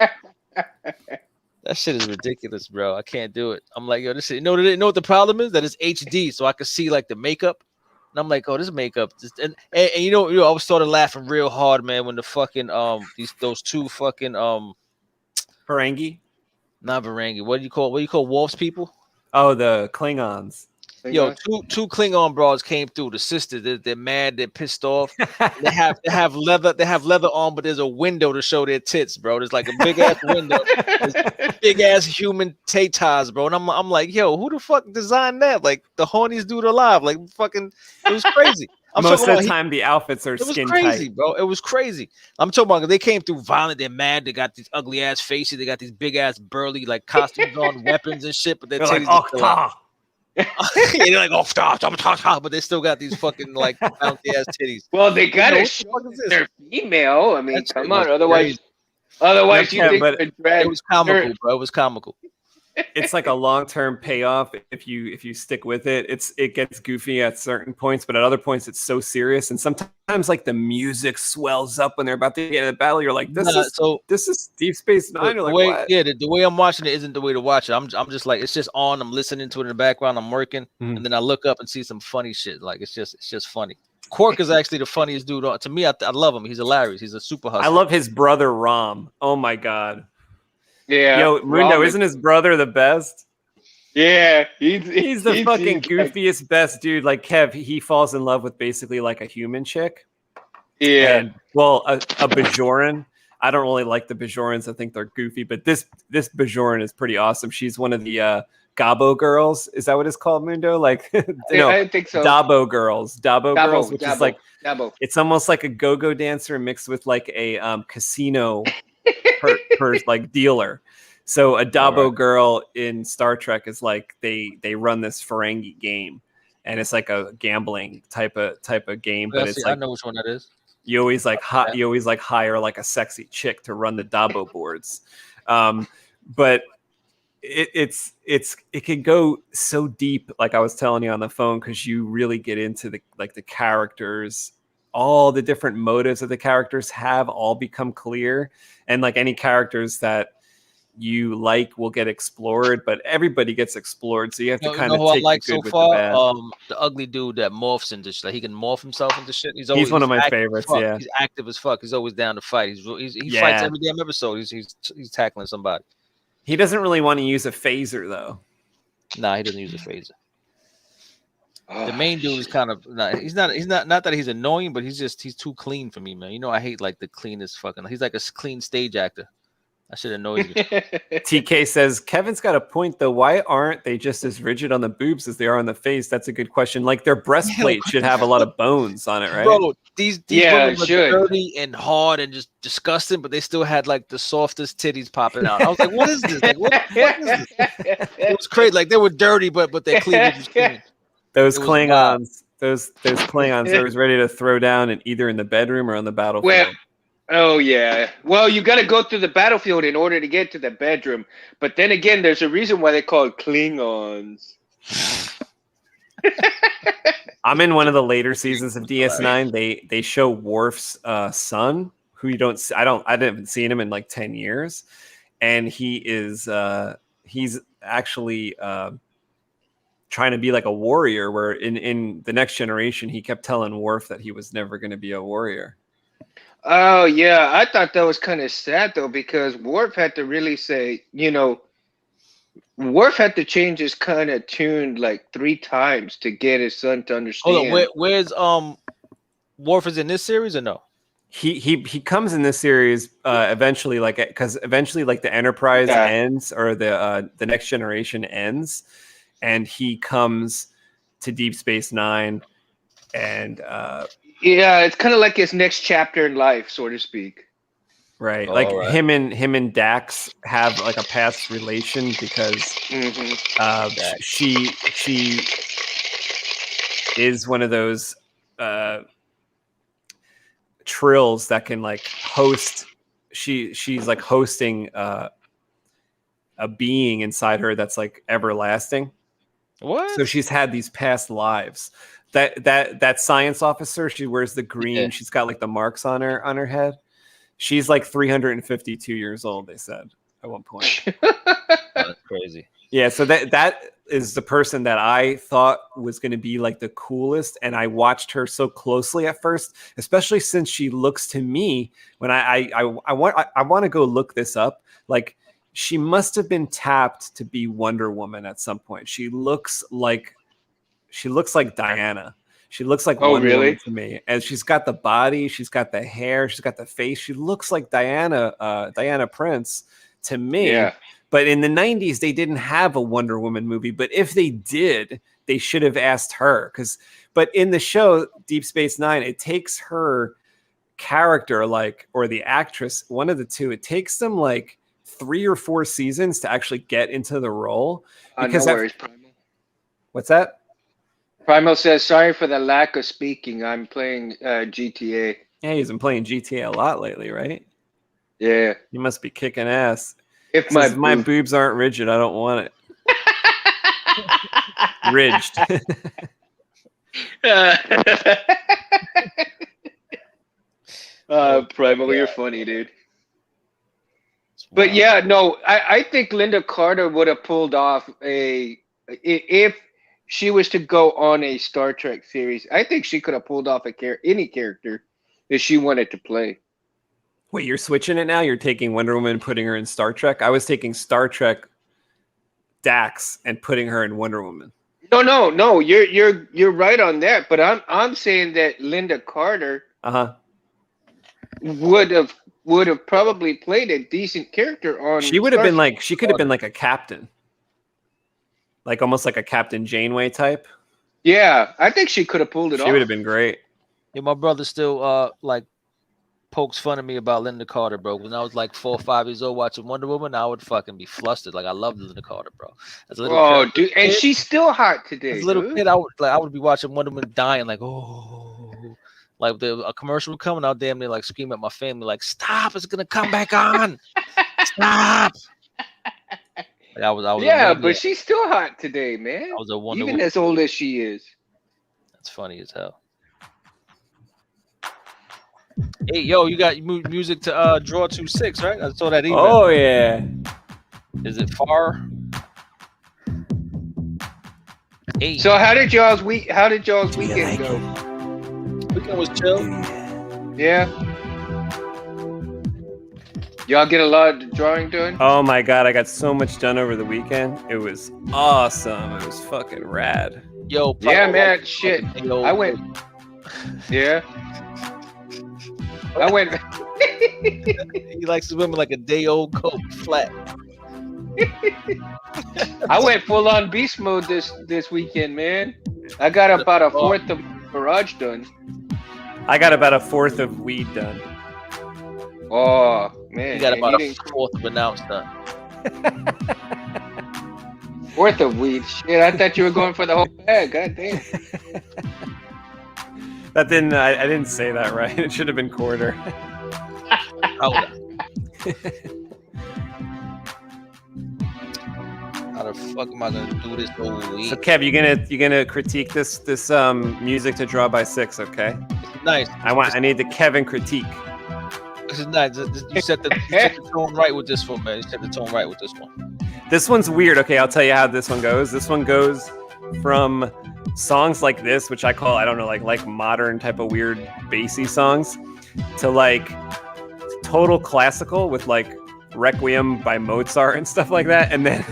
That shit is ridiculous, bro. I can't do it. I'm like, yo, this shit. You know what the problem is? That it's HD, so I can see like the makeup. And I'm like, oh, this makeup. And you know, I was started laughing real hard, man, when the fucking those two fucking Ferengi? Not Ferengi. What do you call Wolf's people? Oh, the Klingons. Yo, two Klingon broads came through. The sisters, they're mad, they're pissed off. They have leather on, but there's a window to show their tits, bro. There's like a big ass window, big ass human tatas, bro. And I'm like, yo, who the fuck designed that? Like the horniest dude alive. Like fucking, it was crazy. Most of the time, the outfits are skin tight. It was crazy, bro. It was crazy. I'm talking about they came through violent. They're mad. They got these ugly ass faces. They got these big ass burly like costumes on, weapons and shit. But they're like, oh, they're like, oh, stop, but they still got these fucking like bouncy ass titties. Well, they gotta show they're female. I mean, come on, otherwise you think it was comical, bro. It was comical. It's like a long-term payoff if you stick with it. It gets goofy at certain points, but at other points it's so serious. And sometimes like the music swells up when they're about to get in a battle. You're like, this is Deep Space Nine. You're like, what? Yeah, the way I'm watching it isn't the way to watch it. I'm just like, it's just on. I'm listening to it in the background. I'm working, and then I look up and see some funny shit. Like it's just funny. Quark is actually the funniest dude. To me, I love him. He's hilarious. He's a super hustler. I love his brother Rom. Oh my god. Yeah. Yo, Mundo, isn't his brother the best? Yeah, he's the fucking goofiest best dude. Like Kev, he falls in love with basically like a human chick. Yeah. And, well, a Bajoran. I don't really like the Bajorans. I think they're goofy, but this Bajoran is pretty awesome. She's one of the Gabo girls. Is that what it's called, Mundo? Like, no, I think so. Dabo girls, which is like, it's almost like a go-go dancer mixed with like a casino per like dealer. So a Dabo girl in Star Trek is like they run this Ferengi game, and it's like a gambling type of game. But it's like, I know which one that is. You always like hire like a sexy chick to run the Dabo boards, but it can go so deep. Like I was telling you on the phone, because you really get into the characters. All the different motives that the characters have all become clear, and like any characters that you like will get explored, but everybody gets explored, so you have to kind of take the good with the bad. The ugly dude that morphs into shit. Like he can morph himself into shit. He's one of my favorites. Yeah, he's active as fuck. He's always down to fight. He fights every damn episode. He's tackling somebody. He doesn't really want to use a phaser though. Nah, he doesn't use a phaser. The main dude is kind of he's not that he's annoying, but he's too clean for me, man. You know, I hate like the cleanest fucking. He's like a clean stage actor. I should have known. TK says Kevin's got a point though. Why aren't they just as rigid on the boobs as they are on the face? That's a good question. Like their breastplate should have a lot of bones on it, right? Bro, these women were dirty and hard and just disgusting, but they still had like the softest titties popping out. I was like, what is this? Like, what is this? It was crazy. Like they were dirty, but their cleavage was clean. Those Klingons, those Klingons, they was ready to throw down in either in the bedroom or on the battlefield. Well, oh yeah. Well, you got to go through the battlefield in order to get to the bedroom. But then again, there's a reason why they call it Klingons. I'm in one of the later seasons of DS9. They show Worf's son, who you don't. I haven't seen him in like 10 years, and he's actually trying to be like a warrior. Where in the Next Generation, he kept telling Worf that he was never going to be a warrior. Oh yeah, I thought that was kind of sad though, because Worf had to really say, Worf had to change his kind of tune like 3 times to get his son to understand. Hold on, where's Worf is in this series or no? He comes in this series eventually, like because eventually like the Enterprise ends or the Next Generation ends, and he comes to Deep Space Nine, and yeah, it's kind of like his next chapter in life, so to speak. Right, like him and Dax have like a past relation because she is one of those trills that can like host. She's like hosting a being inside her that's like everlasting. What? So she's had these past lives. That science officer, she wears the green. Yeah. She's got like the marks on her head. She's like 352 years old, they said at one point. That's crazy. Yeah, so that is the person that I thought was going to be like the coolest, and I watched her so closely at first, especially since she looks to me when I want to go look this up. Like she must have been tapped to be Wonder Woman at some point. She looks like Diana. She looks like Wonder Woman to me, and she's got the body, she's got the hair, she's got the face. She looks like Diana Prince to me. Yeah. But in the 90s, they didn't have a Wonder Woman movie. But if they did, they should have asked her. But in the show Deep Space Nine, it takes her character, or the actress, one of the two. It takes them like 3 or 4 seasons to actually get into the role. Because what's that? Primal says, sorry for the lack of speaking. I'm playing GTA. Yeah, he's been playing GTA a lot lately, right? Yeah. You must be kicking ass. If my boobs aren't rigid, I don't want it. Ridged. Primal, you're funny, dude. But yeah, no, I think Linda Carter would have pulled off if she was to go on a Star Trek series. I think she could have pulled off any character that she wanted to play. Wait, you're switching it now? You're taking Wonder Woman and putting her in Star Trek? I was taking Star Trek Dax and putting her in Wonder Woman. No. You're right on that. But I'm saying that Linda Carter would have probably played a decent character on. She would have been like she could have been like a captain. Like almost like a Captain Janeway type. Yeah, I think she could have pulled it off. She would have been great. Yeah, my brother still like pokes fun at me about Linda Carter, bro. When I was like 4 or 5 years old watching Wonder Woman, I would fucking be flustered. Like I love Linda Carter, bro. As a little kid, dude, and she's still hot today. As a little kid, I would be watching Wonder Woman dying, like like a commercial would come and I'll damn near like scream at my family, like stop! It's gonna come back on. Stop! Like I was yeah, but she's still hot today, man. I was a Wonder Even Woman. as old as she is. That's funny as hell. Hey, yo, you got music to Draw 26, right? I saw that email. Oh yeah. Is it far? Hey. So how did y'all's weekend go? Weekend was chill. Yeah. Y'all get a lot of drawing done? Oh my god, I got so much done over the weekend. It was awesome. It was fucking rad. Yo, yeah, man, shit. I went. Yeah. I went. He likes his women like a day-old Coke, flat. I went full on beast mode this weekend, man. I got about a fourth of garage done. I got about a fourth of weed done. Oh man, You got about a fourth of an ounce done. Fourth of weed. Shit, I thought you were going for the whole bag. God damn. That didn't. I didn't say that right. It should have been quarter. How the fuck am I gonna do this whole week? So Kev, you gonna critique this music to Draw by 6, okay? Nice. I need the Kevin critique. This is nice. You set the tone right with this one, man. You set the tone right with this one. This one's weird. Okay, I'll tell you how this one goes. This one goes from songs like this, which I call, I don't know, like modern type of weird bassy songs, to like total classical with like Requiem by Mozart and stuff like that, and then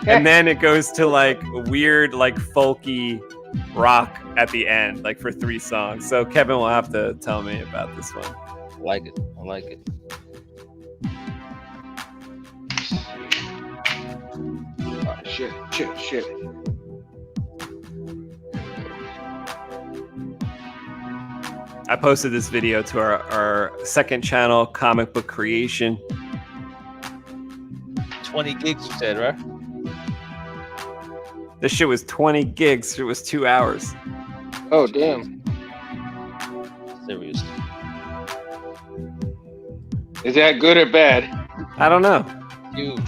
and then it goes to like weird like folky rock at the end, like for 3 songs. So Kevin will have to tell me about this one. I like it. I like it. Oh, shit. I posted this video to our second channel, Comic Book Creation. 20 gigs, you said, right? This shit was 20 gigs. It was 2 hours. Oh, damn. Serious. Is that good or bad? I don't know. Huge.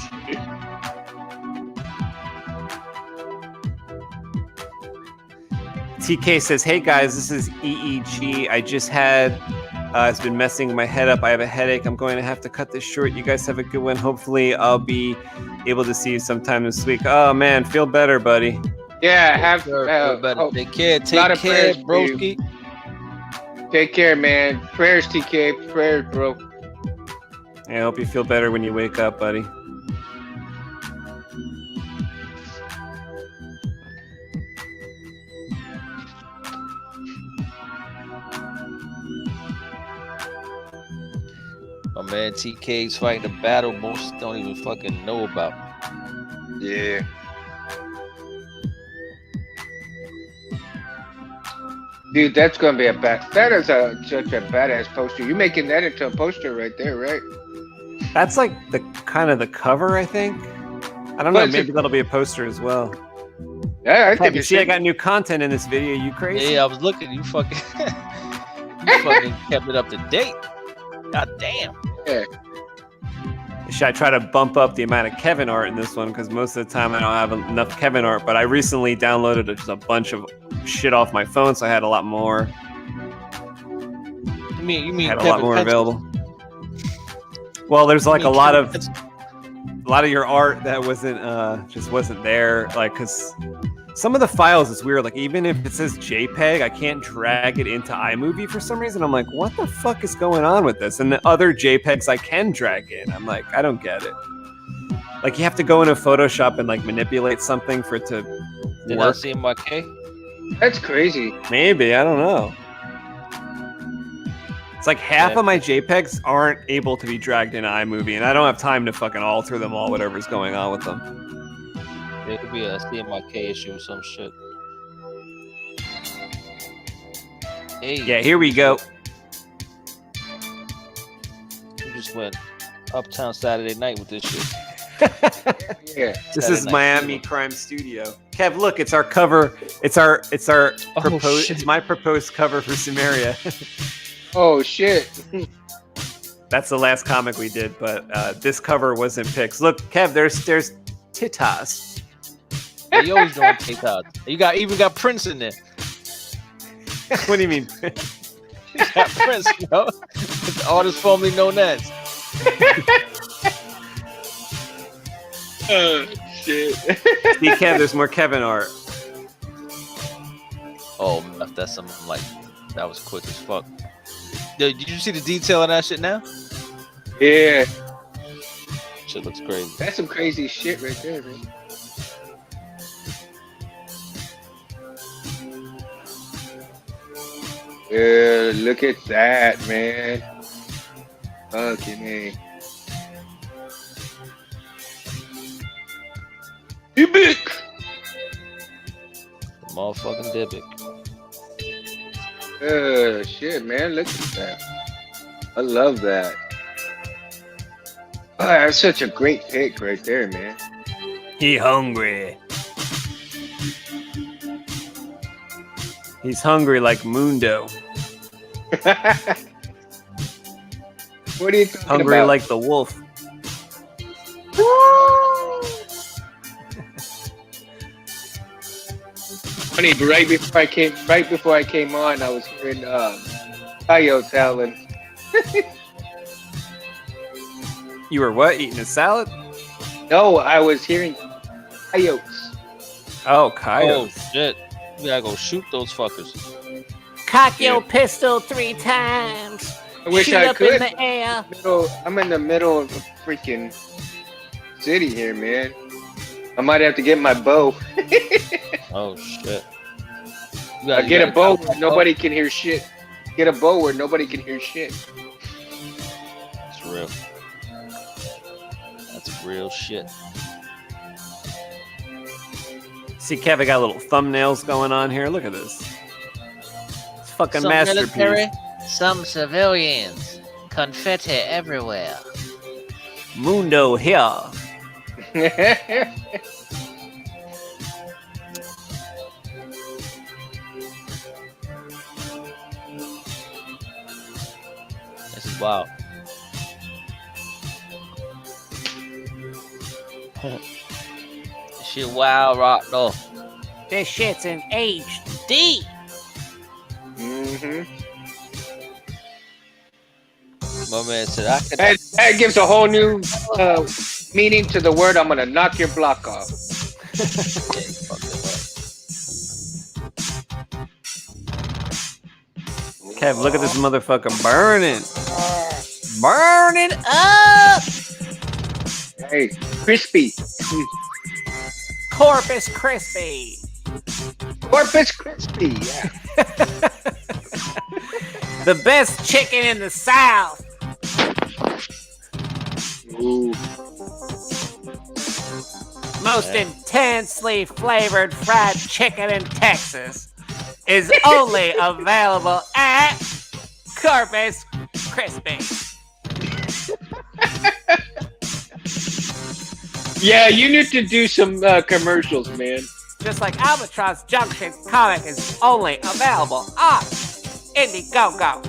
TK says, hey guys, this is EEG. I just had, it's been messing my head up. I have a headache. I'm going to have to cut this short. You guys have a good one. Hopefully I'll be able to see you sometime this week. Oh man, feel better, buddy. Yeah, have better. Take care, broski. Take care, man. Prayers, TK. Prayers, bro. I hope you feel better when you wake up, buddy. My man TK's fighting a battle most don't even fucking know about. Yeah. Dude, that's gonna be that is such a badass poster. You're making that into a poster right there, right? That's like the kind of the cover, I think. I don't know. Maybe that'll be a poster as well. Yeah, I think. You see, I got new content in this video. You crazy? Yeah, I was looking. You fucking, you fucking kept it up to date. God damn. Yeah. Should I try to bump up the amount of Kevin art in this one? Because most of the time I don't have enough Kevin art. But I recently downloaded just a bunch of shit off my phone, so I had a lot more. You mean had a Kevin lot more pencils? available. Well, there's like a lot of your art that wasn't there, like, because some of the files is weird. Like, even if it says JPEG, I can't drag it into iMovie for some reason. I'm like, what the fuck is going on with this? And the other JPEGs I can drag in. I'm like, I don't get it. Like, you have to go into Photoshop and like manipulate something for it to Did work. I see my K? That's crazy. Maybe, I don't know. It's like half of my JPEGs aren't able to be dragged into iMovie, and I don't have time to fucking alter them all, whatever's going on with them. There could be a CMYK issue or some shit. Hey, Yeah, here we go. you just went Uptown Saturday Night with this shit. Yeah. This Saturday is Night Miami Fever. Crime Studio. Kev, look, it's our cover. It's our proposed. shit. It's my proposed cover for Sumeria. Oh shit. That's the last comic we did, but this cover wasn't picked. Look, Kev, there's Titas. You always doing TikTok. You even got Prince in there. What do you mean? You got Prince, bro. The artist formerly known as. Oh shit. See, Kev, there's more Kevin art. Oh, that's something like that was quick as fuck. Yo, did you see the detail on that shit now? Yeah. Shit looks crazy. That's some crazy shit right there, man. Look at that, man. Fucking A. Dybbuk! Motherfucking Dybbuk. Shit, man. Look at that. I love that. Oh, that's such a great pick right there, man. He hungry. He's hungry like Mundo. What are you talking Hungry about? like the wolf. Funny, but right before I came on, I was hearing coyotes howling. You were what? Eating a salad? No, I was hearing coyotes. Oh, coyotes. Oh shit! We gotta go shoot those fuckers. Cock your pistol 3 times. I wish Shoot I up could. in the air. I'm in the middle of a freaking city here, man. I might have to get my bow. Oh shit! I get a bow where nobody can hear shit. Get a bow where nobody can hear shit. That's real. That's real shit. See, Kev, I got little thumbnails going on here. Look at this. It's fucking Some masterpiece. military, some civilians. Confetti everywhere. Mundo here. This is wild. Shit, wild rock though. This shit's in HD. Mm-hmm. My man said I could. That gives a whole new meaning to the word. I'm gonna knock your block off. Kev, look at this motherfucker burning. Burning up. Hey, crispy. Corpus Crispy. Corpus Crispy. Yeah. The best chicken in the South. Ooh. Most intensely flavored fried chicken in Texas is only available at Corpus Crispy. Yeah, you need to do some commercials, man. Just like Albatross Junction comic is only available on Indiegogo.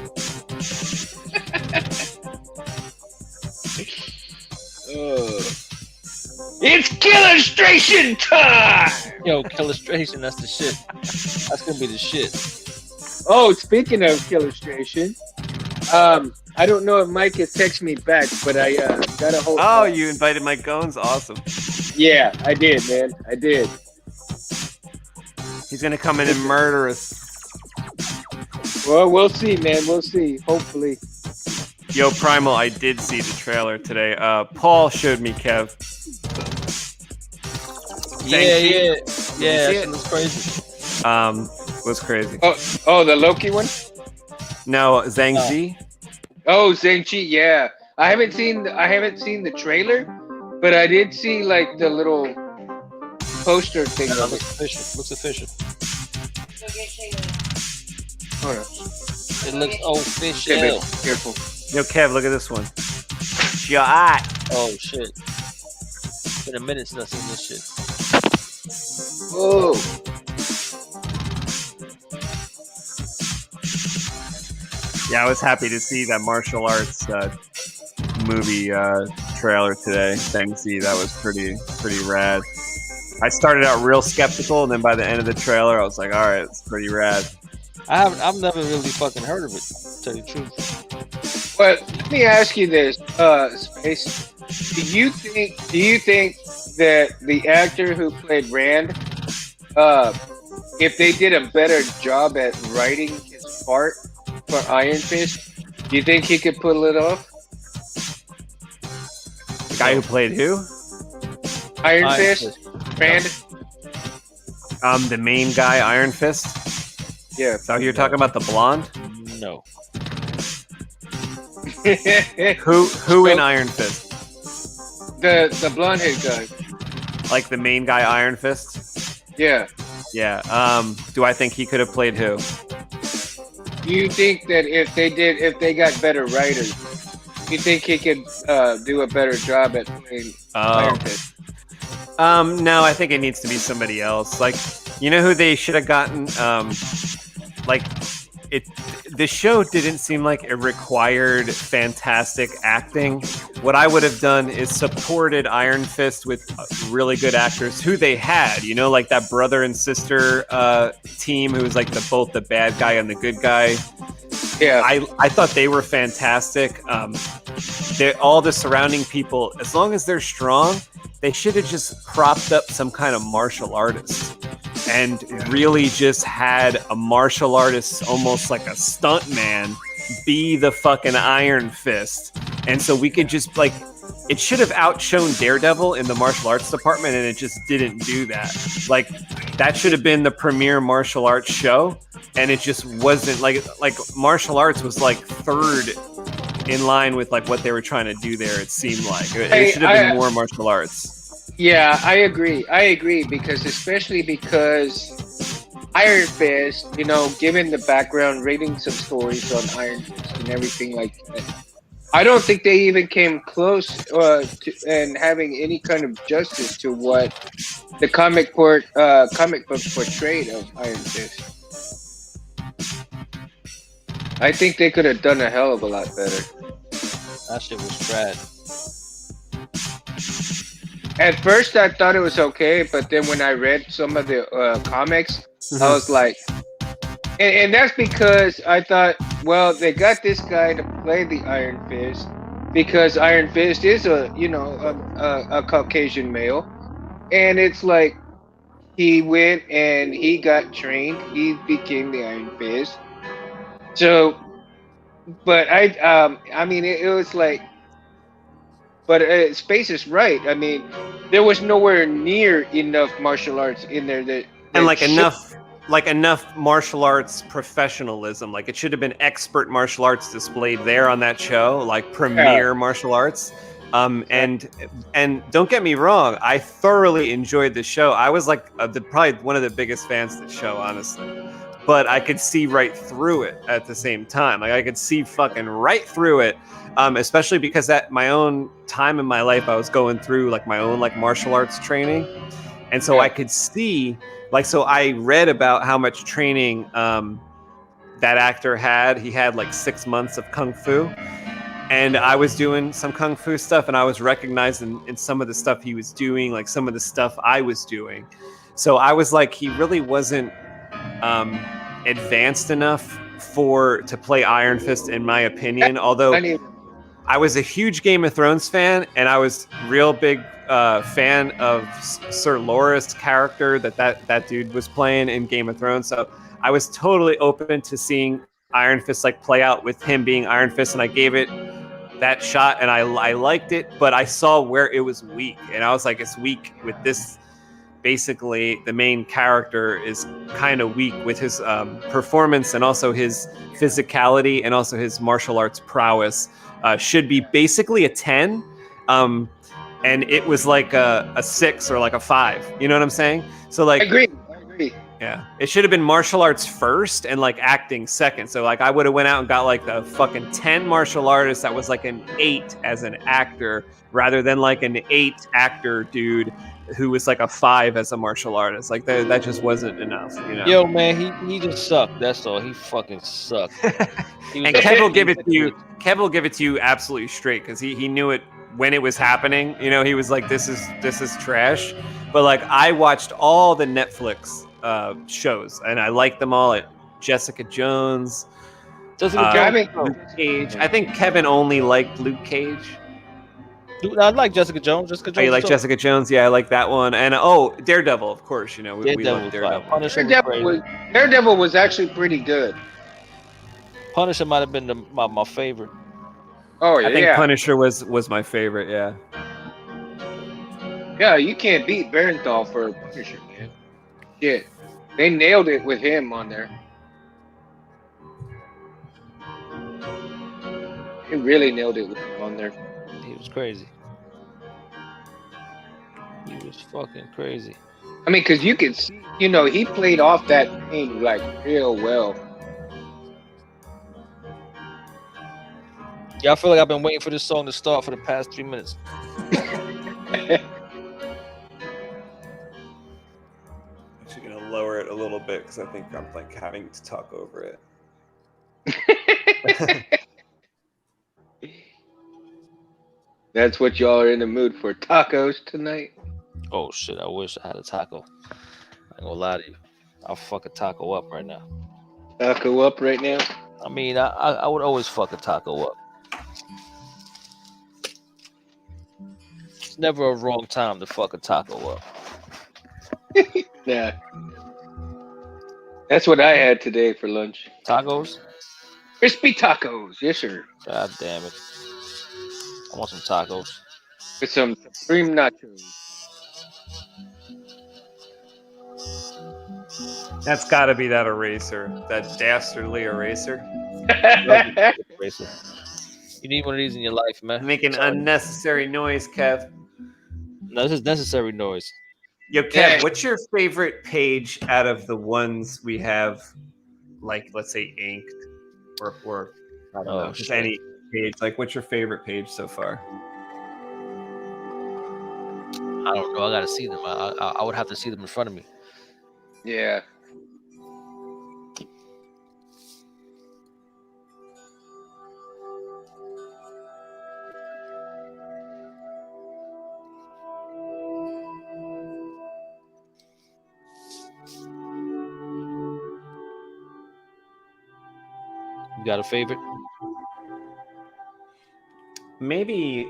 It's Killustration time! Yo, Killustration, that's the shit. That's gonna be the shit. Oh, speaking of Killustration, I don't know if Mike has texted me back, but I got a whole. Oh, you invited Mike Goins? Awesome. Yeah, I did, man. I did. He's gonna come in and murder us. Well, we'll see, man. We'll see. Hopefully. Yo, Primal, I did see the trailer today. Paul showed me, Kev. Yeah. That was crazy. Was crazy. Oh, the Loki one? No, Zhang Zi. Oh, Zhang-Chi, yeah. I haven't seen the trailer, but I did see like the little poster thing. Yeah, looks official. Looks official. Hold on. It looks official. Yeah, careful. Yo, Kev, look at this one. Your eye. Oh shit. It's been a minute since I've seen this shit. Whoa. Yeah, I was happy to see that martial arts movie trailer today. Zhang Zi, that was pretty rad. I started out real skeptical, and then by the end of the trailer, I was like, all right, it's pretty rad. I've never really fucking heard of it, to tell you the truth. Well, let me ask you this, Space. Do you think that the actor who played Rand, if they did a better job at writing his part for Iron Fist, do you think he could pull it off? The guy who played who? Iron Fist? Rand? The main guy, Iron Fist. Yeah. So you're talking about the blonde? No. Who in Iron Fist? The blonde head guy. Like the main guy, Iron Fist? Yeah. Yeah. Do I think he could have played who? Do you think that if they got better writers, you think he could do a better job at playing Iron Fist? No, I think it needs to be somebody else. Like, you know who they should have gotten? The show didn't seem like it required fantastic acting. What I would have done is supported Iron Fist with really good actors who they had, you know, like that brother and sister team who was like both the bad guy and the good guy. Yeah. I thought they were fantastic. All the surrounding people, as long as they're strong, they should have just propped up some kind of martial artist and really just had a martial artist, almost like a stunt man, be the fucking Iron Fist. And so we could just like, it should have outshone Daredevil in the martial arts department, and it just didn't do that. Like, that should have been the premier martial arts show, and it just wasn't. Like martial arts was like third in line with like what they were trying to do there. It seemed like it should have been more martial arts. Yeah, I agree because especially because Iron Fist, you know, given the background, reading some stories on Iron Fist and everything like that, I don't think they even came close to and having any kind of justice to what the comic book portrayed of Iron Fist. I think they could have done a hell of a lot better. That shit was trash. At first, I thought it was okay, but then when I read some of the comics, I was like, and that's because I thought, well, they got this guy to play the Iron Fist because Iron Fist is a Caucasian male, and it's like he went and he got trained, he became the Iron Fist. So, but I mean, it was like. But Space is right. I mean, there was nowhere near enough martial arts in there that enough martial arts professionalism. Like, it should have been expert martial arts displayed there on that show, like premier martial arts. And don't get me wrong, I thoroughly enjoyed the show. I was like probably one of the biggest fans of the show, honestly. But I could see right through it at the same time. Like, I could see fucking right through it. Especially because at my own time in my life, I was going through like my own like martial arts training. And so I could see, like, so I read about how much training that actor had. He had like 6 months of Kung Fu. And I was doing some Kung Fu stuff, and I was recognizing in some of the stuff he was doing, like some of the stuff I was doing. So I was like, he really wasn't advanced enough to play Iron Fist, in my opinion. Although I was a huge Game of Thrones fan, and I was real big fan of Sir Loras' character that dude was playing in Game of Thrones. So I was totally open to seeing Iron Fist like play out with him being Iron Fist, and I gave it that shot, and I liked it, but I saw where it was weak, and I was like, it's weak with this. Basically, the main character is kind of weak with his performance, and also his physicality, and also his martial arts prowess. Should be basically a 10, and it was like a 6 or like a 5. You know what I'm saying? So like, I agree. Yeah, it should have been martial arts first and like acting second. So like, I would have went out and got like the fucking 10 martial artist that was like an 8 as an actor, rather than like an 8 actor dude who was like a 5 as a martial artist. Like that just wasn't enough, you know? Yo, man, he just sucked. That's all. He fucking sucked. And Kev will give it to you. Kev will give it to you absolutely straight, because he knew it when it was happening. You know, he was like, this is trash. But like, I watched all the Netflix shows, and I liked them all. At Jessica Jones, Luke Cage. I think Kevin only liked Luke Cage. I like Jessica Jones. Oh, you like Jessica Jones? Yeah, I like that one. And Daredevil, of course. You know, we love Daredevil. Daredevil was actually pretty good. Punisher might have been my favorite. Oh yeah, I think Punisher was my favorite. Yeah. Yeah, you can't beat Barenthal for a Punisher, man. Shit, they nailed it with him on there. He really nailed it with him on there. He was crazy. He was fucking crazy. I mean, because you could see, you know, he played off that pain like real well. Yeah, I feel like I've been waiting for this song to start for the past 3 minutes. Actually gonna lower it a little bit because I think I'm like having to talk over it. That's what y'all are in the mood for, tacos tonight. Oh shit! I wish I had a taco. I ain't gonna lie to you. I'll fuck a taco up right now. Taco up right now? I mean, I would always fuck a taco up. It's never a wrong time to fuck a taco up. Yeah. That's what I had today for lunch. Tacos? Crispy tacos. Yes, sir. God damn it. I want some tacos. With some supreme nachos. That's got to be that eraser, that dastardly eraser. Eraser. You need one of these in your life, man. Making unnecessary noise, Kev. No, this is necessary noise. Yo, Kev, what's your favorite page out of the ones we have, like, let's say, inked, or I don't know, just any page? Like, what's your favorite page so far? I don't know. I gotta see them. I would have to see them in front of me. Yeah. You got a favorite? Maybe,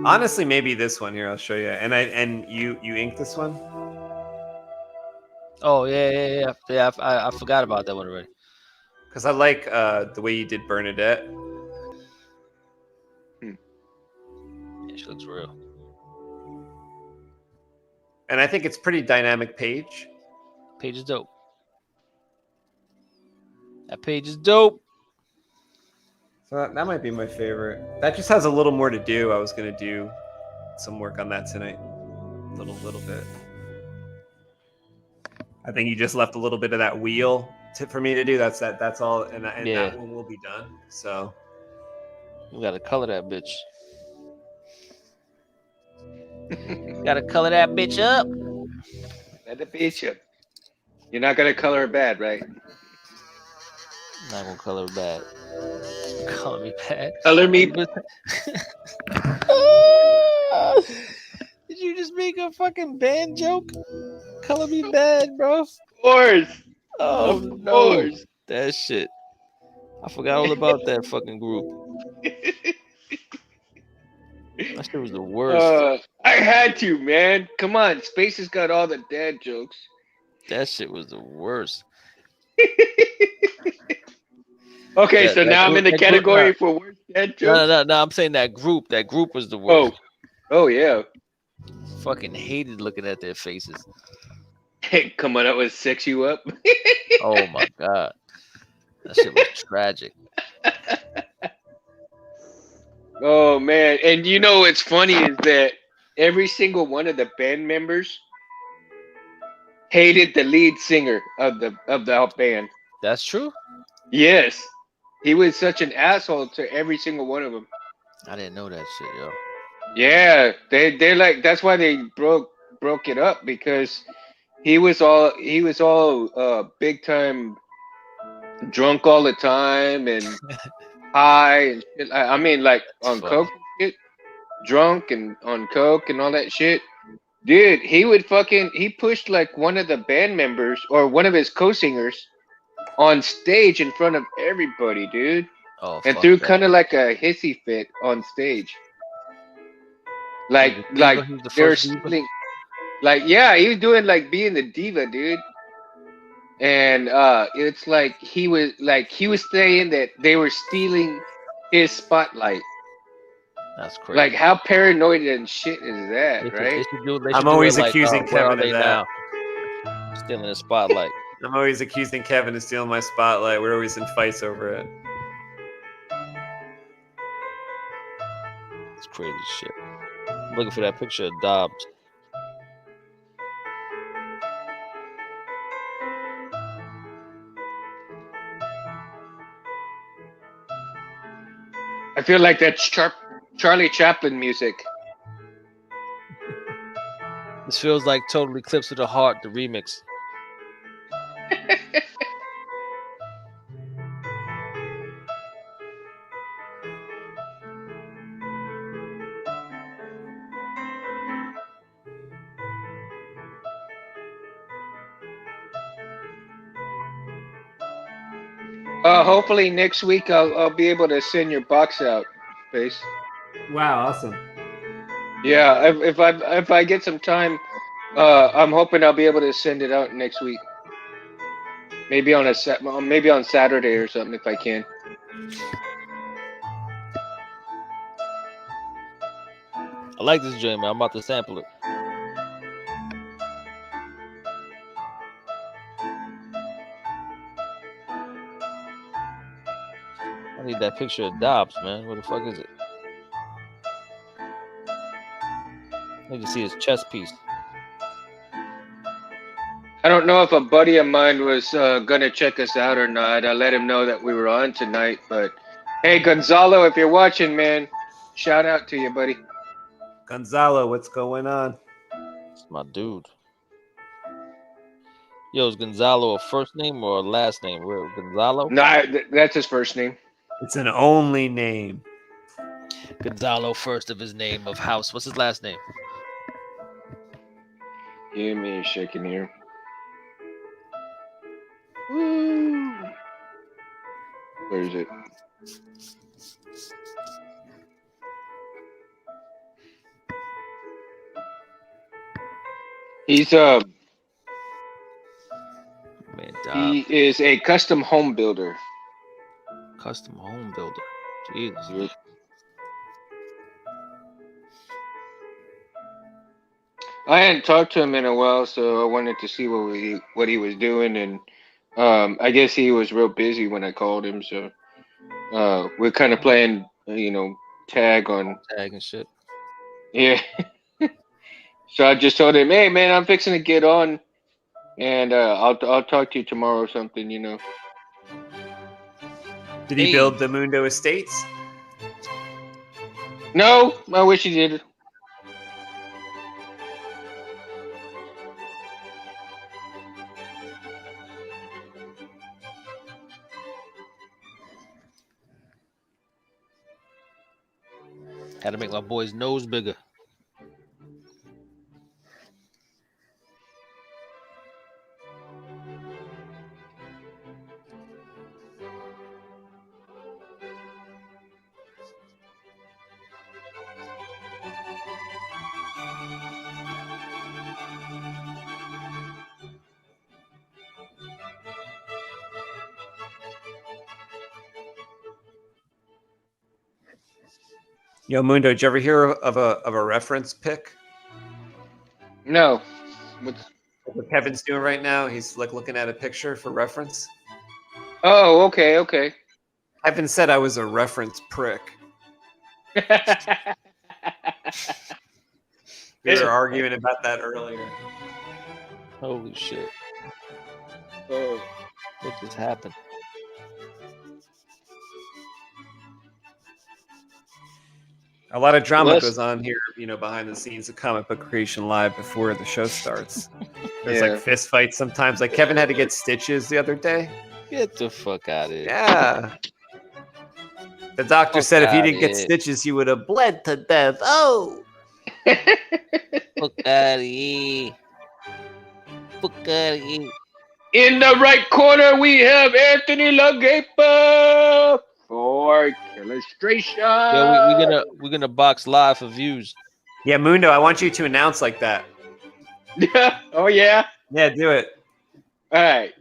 honestly, maybe this one here. I'll show you. And you inked this one? Oh yeah. I forgot about that one already. Because I like the way you did Bernadette. Yeah, she looks real. And I think it's pretty dynamic page. Page is dope. That page is dope. So that might be my favorite. That just has a little more to do. I was going to do some work on that tonight. A little bit. I think you just left a little bit of that wheel for me to do. That's all. And Yeah. that one will be done. So we got to color that bitch. Got to color that bitch up. Let the bitch up. You're not going to color it bad, right? Not going to color it bad. Color me bad. Color me. Did you just make a fucking band joke? Color me bad, bro. Of course. Oh, of no. course. That shit. I forgot all about that fucking group. That shit was the worst. I had to, man. Come on. Space has got all the dad jokes. That shit was the worst. Okay, so now I'm in the category for worst dad jokes? No. I'm saying that group. That group was the worst. Oh yeah. Fucking hated looking at their faces. Coming up with sex you up. Oh my god. That shit was tragic. Oh man. And you know what's funny is that every single one of the band members hated the lead singer of the band. That's true? Yes. He was such an asshole to every single one of them. I didn't know that shit, yo. Yeah, they like that's why they broke it up, because he was all big time drunk all the time and high and shit. I mean, like on coke and shit, drunk and on coke and all that shit. Dude, he pushed like one of the band members or one of his co-singers on stage in front of everybody, dude. Oh, and threw kind of like a hissy fit on stage. Like they're stealing. Like, yeah, he was doing like being the diva, dude. And it's like he was saying that they were stealing his spotlight. That's crazy. Like, how paranoid and shit is that, right? I'm always accusing Kevin of that. Stealing the spotlight. I'm always accusing Kevin of stealing my spotlight. We're always in fights over it. It's crazy shit. I'm looking for that picture of Dobbs. I feel like that's Charlie Chaplin music. This feels like Total Eclipse of the Heart, the remix. Hopefully next week I'll be able to send your box out, Face. Wow, awesome. Yeah, if I get some time, I'm hoping I'll be able to send it out next week. Maybe on Saturday or something if I can. I like this joint, man. I'm about to sample it. I need that picture of Dobbs, man. Where the fuck is it? I need to see his chest piece. I don't know if a buddy of mine was gonna check us out or not. I let him know that we were on tonight, but hey, Gonzalo, if you're watching, man, shout out to you, buddy. Gonzalo, what's going on? It's my dude. Yo, is Gonzalo a first name or a last name? Gonzalo? No, that's his first name. It's an only name. Gonzalo, first of his name of house. What's his last name? Give me a second here. Woo. Where is it? He's Man, he is a custom home builder. Custom home builder. Jesus. Yep. I hadn't talked to him in a while, so I wanted to see what he was doing, and I guess he was real busy when I called him, so we're kind of playing, tag and shit. Yeah. So I just told him, hey man, I'm fixing to get on, and I'll talk to you tomorrow or something, Did he build the Mundo Estates? No, I wish he did. Had to make my boy's nose bigger. Yo, Mundo, did you ever hear of a reference pick? No. What Kevin's doing right now, he's like looking at a picture for reference. Oh, okay. Kevin said I was a reference prick. We were arguing about that earlier. Holy shit. Oh, what just happened? A lot of drama goes on here, behind the scenes of Comic Book Creation Live before the show starts. There's like fist fights sometimes. Like Kevin had to get stitches the other day. Get the fuck out of here. Yeah. The doctor said if he didn't get stitches, he would have bled to death. Oh. Fuck out of here. Fuck out of here. In the right corner, we have Anthony LaGape for illustration. Yeah, we're gonna box live for views. Yeah, Mundo, I want you to announce like that. Yeah. Oh yeah. Yeah, do it. All right.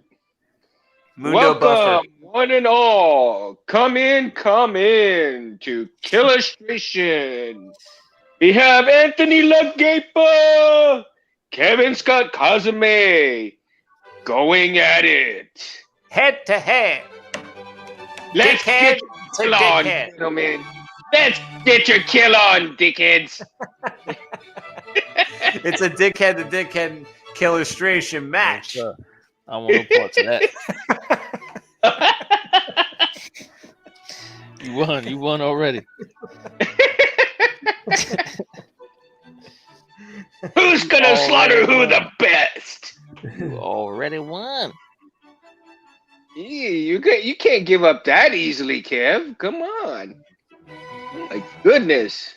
Mundo Welcome, Buffer. one and all. Come in to Illustration. We have Anthony LaGape, Kevin Scott Cosme, going at it. Head to head. Let's get to on, dickhead. gentlemen. Let's get your kill on, dickheads. It's a dickhead to dickhead illustration match. I want no parts of that. You won already. Who's gonna slaughter who the best? You already won. Yeah, you can't give up that easily, Kev. Come on. My goodness.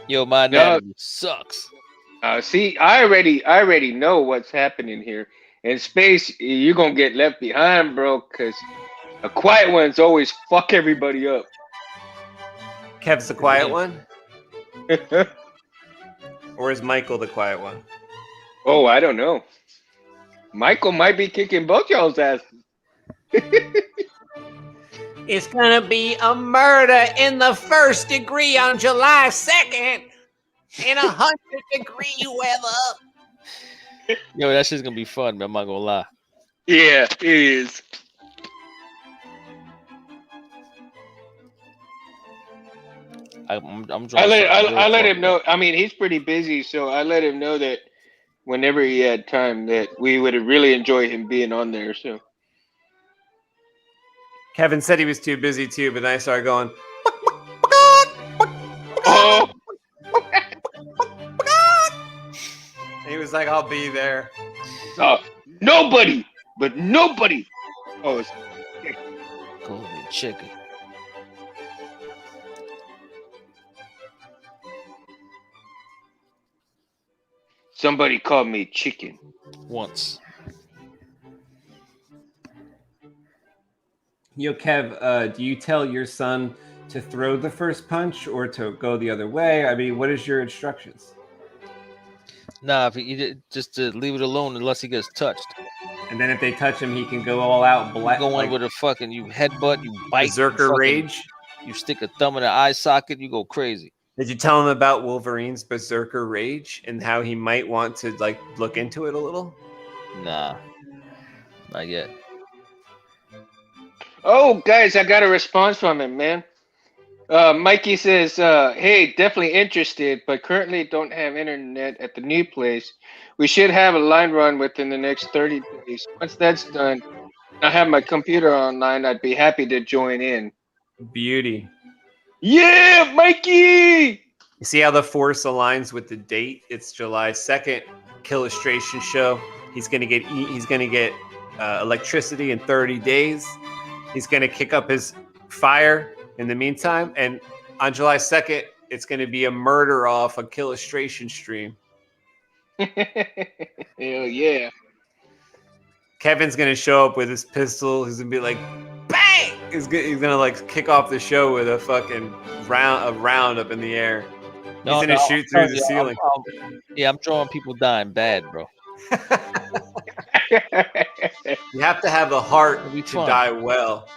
Yo, my anatomy sucks. See, I already know what's happening here. In space, you're gonna get left behind, bro, because a quiet one's always fuck everybody up. Kev's the quiet one? Or is Michael the quiet one? Oh, I don't know. Michael might be kicking both y'all's asses. It's gonna be a murder in the first degree on July 2nd in 100-degree weather. Yo, that shit's gonna be fun, man. I'm not gonna lie. Yeah, it is. I'm I let him know. I mean, he's pretty busy, so I let him know that whenever he had time, that we would really enjoy him being on there. So Kevin said he was too busy too, but then I started going. Oh. He was like, "I'll be there." Nobody. Oh, it's golden chicken. Somebody called me chicken once. Yo, Kev, do you tell your son to throw the first punch or to go the other way? I mean, what is your instructions? Nah, if just to leave it alone unless he gets touched. And then if they touch him, he can go all out black. Go in with a fucking, you headbutt, you bite. Berserker rage. You stick a thumb in the eye socket, you go crazy. Did you tell him about Wolverine's Berserker Rage and how he might want to like look into it a little? Nah, not yet. Oh, guys, I got a response from him, man. Mikey says, hey, definitely interested, but currently don't have internet at the new place. We should have a line run within the next 30 days. Once that's done, I have my computer online. I'd be happy to join in. Beauty. Yeah, Mikey! You see how the force aligns with the date? It's July 2nd, Killustration show. He's gonna get electricity in 30 days. He's gonna kick up his fire in the meantime, and on July 2nd, it's gonna be a murder off a Killustration stream. Hell yeah! Kevin's gonna show up with his pistol. He's gonna be like, bang! He's gonna like kick off the show with a fucking round up in the air. He's gonna shoot through the ceiling. I'm drawing people dying bad, bro. You have to have the heart to die well.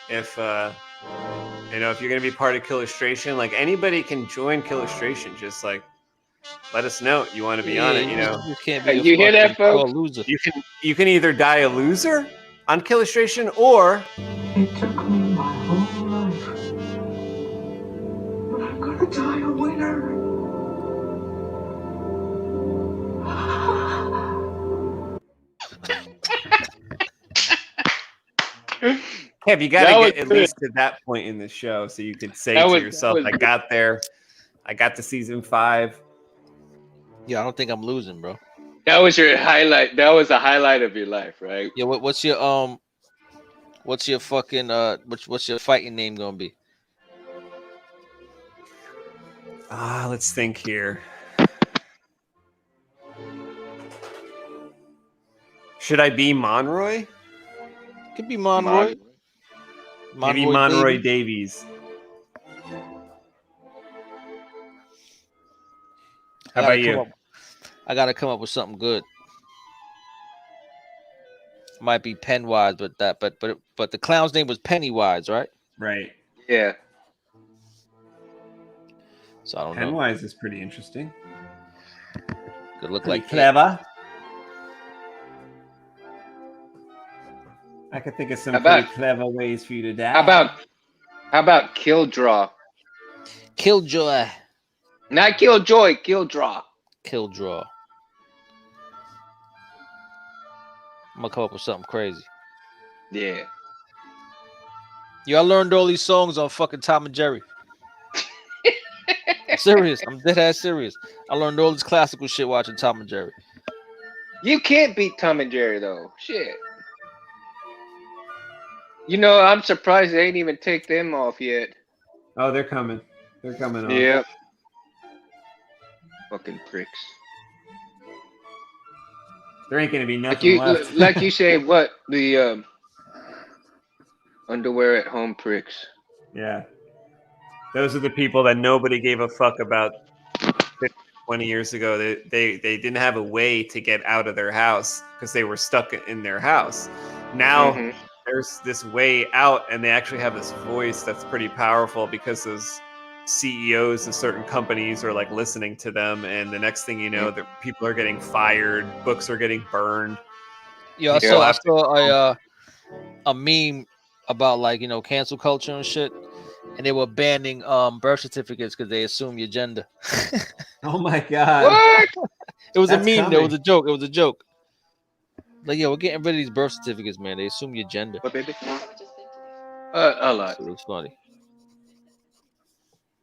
If if you're gonna be part of Killustration, like anybody can join Killustration. Just like let us know you want to be on it. You can't be. You hear that, folks? Loser. You can either die a loser on Killustration, or it took me my whole life, but I'm gonna die a winner. Kev, you gotta get at least to that point in the show so you could say to yourself, I got there. I got to season 5. Yeah, I don't think I'm losing, bro. That was your highlight. That was the highlight of your life, right? Yeah. What's your fucking what's your fighting name gonna be? Let's think here. Should I be Monroy? Could be Monroy. Maybe Monroy Davies. How about you? I gotta come up with something good. Might be Pennywise, but the clown's name was Pennywise, right? Right. Yeah. So I don't know. Pennywise is pretty interesting. Could look pretty like clever. I could think of some pretty clever ways for you to die. How about Killdraw? Killjoy. Not Killjoy, Killdraw. Killdraw. I'm gonna come up with something crazy. Yeah. Yo, I learned all these songs on fucking Tom and Jerry. I'm serious. I'm dead ass serious. I learned all this classical shit watching Tom and Jerry. You can't beat Tom and Jerry though. Shit. You know, I'm surprised they ain't even take them off yet. Oh, they're coming. They're coming off. Yep. Fucking pricks. There ain't gonna be nothing left. Like you say, what? The underwear at home pricks. Yeah. Those are the people that nobody gave a fuck about 20 years ago. They didn't have a way to get out of their house because they were stuck in their house. Now there's this way out, and they actually have this voice that's pretty powerful because those CEOs of certain companies are like listening to them, and the next thing you know, the people are getting fired, books are getting burned. Yeah, I saw a meme about, like, you know, cancel culture and shit, and they were banning birth certificates because they assume your gender. Oh my god! What? It was That's a meme. coming. It was a joke. It was a joke. Like, yo, we're getting rid of these birth certificates, man. They assume your gender. What, baby? A lot. So it was funny.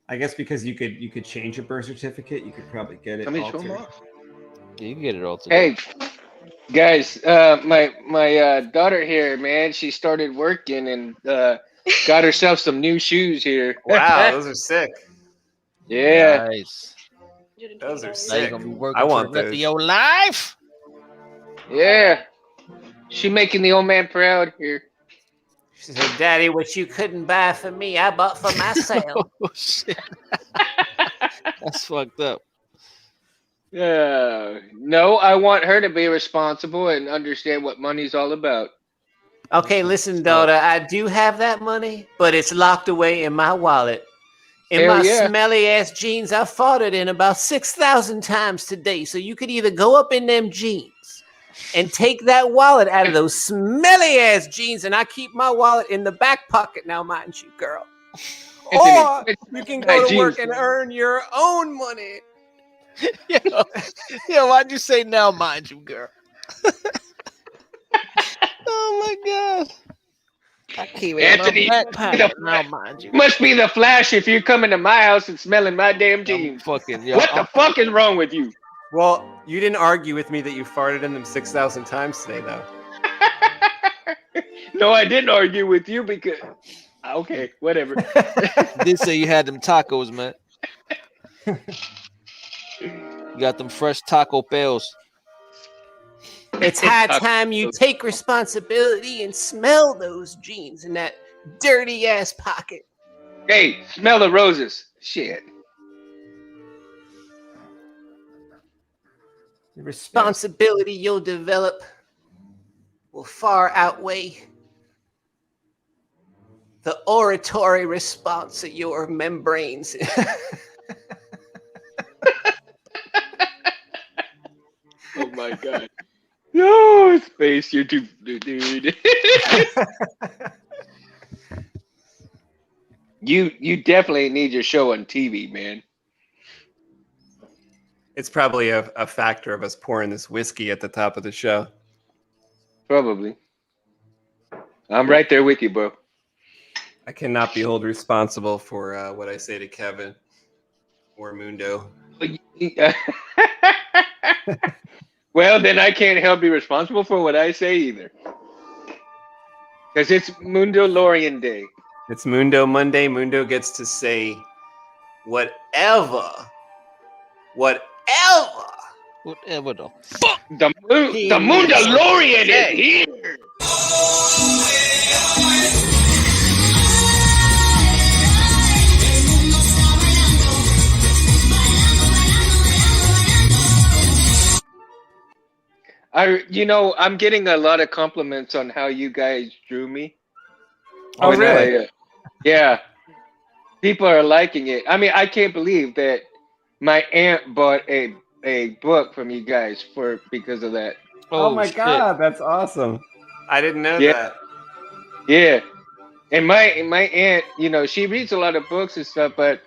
I guess because you could change your birth certificate, you could probably get it altered. Yeah, you can get it altered. Hey, guys, my daughter here, man, she started working and got herself some new shoes here. Wow, those are sick. Yeah. Nice. Those are Now you're sick. gonna be working I for want the rest of those. your life. Yeah. She making the old man proud here. She said, Daddy, what you couldn't buy for me, I bought for myself. Oh, shit. That's fucked up. Yeah. No, I want her to be responsible and understand what money's all about. Okay, listen, daughter, I do have that money, but it's locked away in my wallet. In Hell my yeah. smelly ass jeans, I farted in about 6,000 times today. So you could either go up in them jeans and take that wallet out of those smelly ass jeans, and I keep my wallet in the back pocket now, mind you, girl. Or you can go to work and earn your own money. Yo, why'd you say now, mind you, girl? Oh my god. I keep it Anthony, in my back pocket now, mind you. Must be the Flash if you're coming to my house and smelling my damn jeans. Fucking, what the fuck is wrong with you? Well, you didn't argue with me that you farted in them 6,000 times today, though. No, I didn't argue with you because... Okay, whatever. Did say you had them tacos, man. You got them fresh Taco Bells. It's high time you take responsibility and smell those jeans in that dirty ass pocket. Hey, smell the roses. Shit. The responsibility you'll develop will far outweigh the oratory response of your membranes. Oh my god. No, space, you're too dude. You definitely need your show on TV, man. It's probably a factor of us pouring this whiskey at the top of the show. Probably. I'm right there with you, bro. I cannot be held responsible for what I say to Kevin or Mundo. Well, then I can't help be responsible for what I say either. Because it's Mundo Lorian Day. It's Mundo Monday. Mundo gets to say whatever the fuck. The Mundo Lorian is here. I'm getting a lot of compliments on how you guys drew me. Oh, really? Yeah. People are liking it. I mean, I can't believe that my aunt bought a book from you guys because of that. Oh my god, that's awesome. I didn't know that. Yeah, and my aunt, you know, she reads a lot of books and stuff, but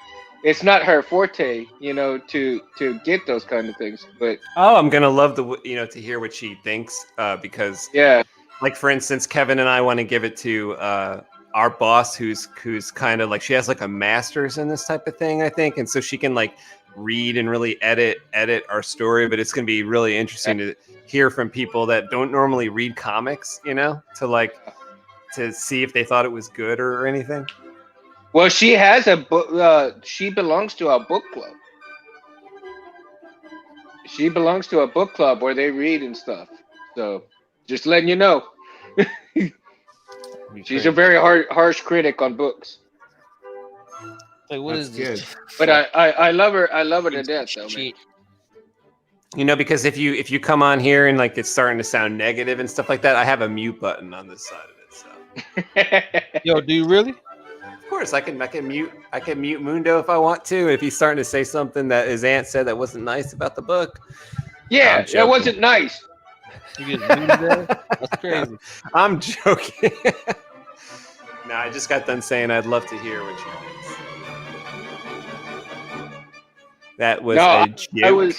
it's not her forte, you know, to get those kind of things. But I'm gonna love to hear what she thinks, because yeah, like for instance, Kevin and I want to give it to our boss, who's kind of like, she has like a master's in this type of thing, I think, and so she can like read and really edit our story. But it's gonna be really interesting to hear from people that don't normally read comics, you know, to see if they thought it was good or anything. well, she has a book. She belongs to a book club. She belongs to a book club where they read and stuff. So, just letting you know. She's a very harsh critic on books. Like, what is this? But I love her. I love her to death, though, man. You know, because if you come on here and like it's starting to sound negative and stuff like that, I have a mute button on this side of it. So, yo, do you really? Of course, I can mute Mundo if I want to. If he's starting to say something that his aunt said that wasn't nice about the book, yeah, that wasn't nice. You get muted there? That's crazy. I'm joking. No, I just got done saying I'd love to hear what you think. That was a joke.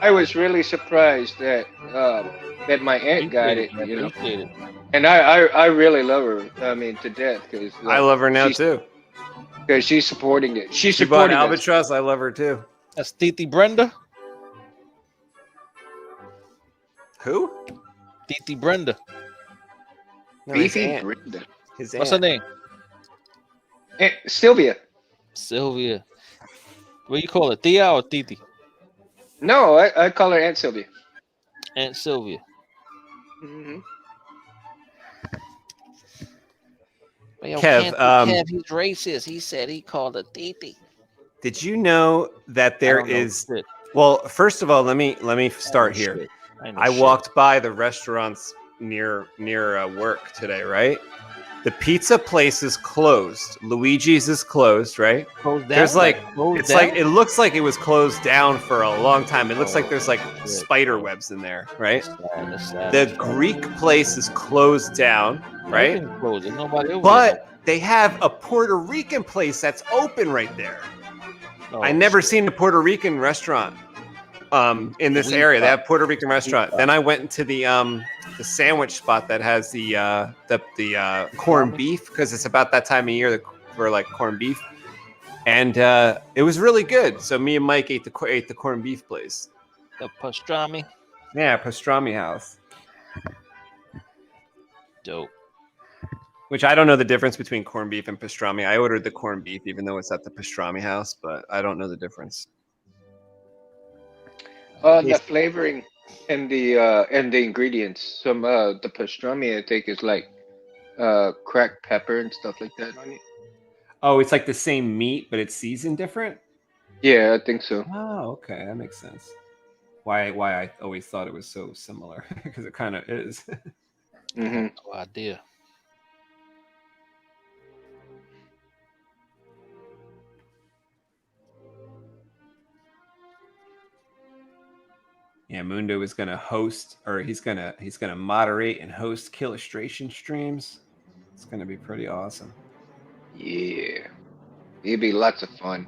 I was really surprised that that my aunt got it, you know. And I really love her. I mean, to death, because I love her now too. Because she's supporting it. She's she bought supporting Albatross. I love her too. That's Titi Brenda. Who? Titi Brenda. No, Beefy Brenda. His What's her name? Aunt Sylvia. Sylvia. What do you call her? Thea or Titi? No, I call her Aunt Sylvia. Aunt Sylvia. Mm-hmm. Yo, Kev, he's racist. He said he called her Titi. Did you know that there is? Well, first of all, let me start here. I walked by the restaurants near work today, right? The pizza place is closed. Luigi's is closed, right? Closed down? There's like Closed down? it looks like it was closed down for a long time. It looks like there's like spider webs in there, right? The Greek place is closed down, right? Closed. There's nobody over But they have a Puerto Rican place that's open right there. I never seen a Puerto Rican restaurant in this area. They have Puerto Rican restaurant. Then I went into the sandwich spot that has the corned beef, because it's about that time of year for like corned beef, and it was really good. So me and Mike ate the corned beef place. The pastrami. Yeah, pastrami house. Dope. Which I don't know the difference between corned beef and pastrami. I ordered the corned beef, even though it's at the pastrami house, but I don't know the difference. The flavoring and the ingredients. Some the pastrami, I think, is like cracked pepper and stuff like that on it. Oh, it's like the same meat, but it's seasoned different? Yeah, I think so. Oh, okay, that makes sense. Why I always thought it was so similar, because it kind of is. Mm-hmm. No idea. Yeah, Mundo is gonna host, or he's gonna moderate and host Killustration streams. It's gonna be pretty awesome. Yeah, it'd be lots of fun.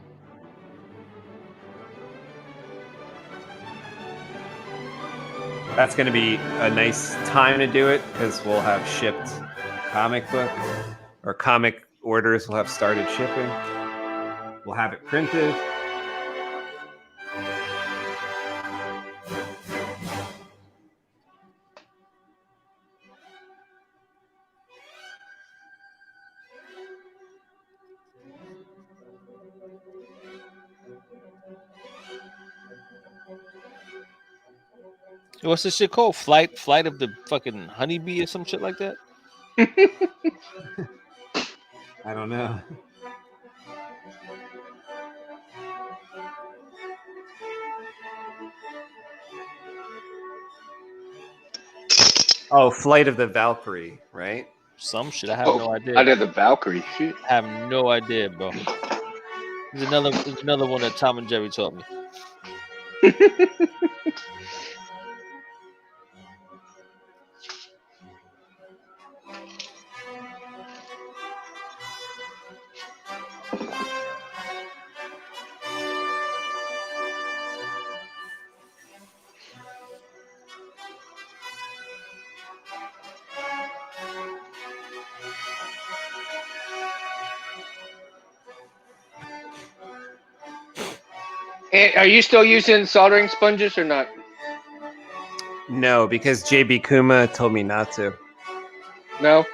That's gonna be a nice time to do it, because we'll have shipped comic book, or comic orders will have started shipping. We'll have it printed. What's this shit called? Flight of the fucking honeybee or some shit like that? I don't know. Oh, Flight of the Valkyrie, right? Some shit. I have no idea. Out of the Valkyrie shit. I have no idea, bro. There's another one that Tom and Jerry taught me. And are you still using soldering sponges or not? No, because JB Kuma told me not to. No.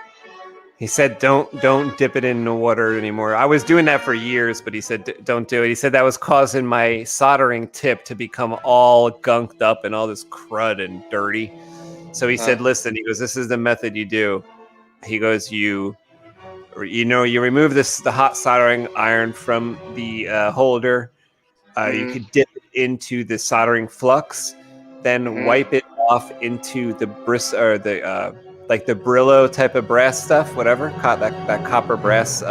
He said don't dip it in the water anymore. I was doing that for years, but he said don't do it. He said that was causing my soldering tip to become all gunked up and all this crud and dirty. So he said, listen, he goes, this is the method you do. He goes, you remove the hot soldering iron from the holder. You could dip it into the soldering flux, then wipe it off into the like the Brillo type of brass stuff, whatever, that copper brass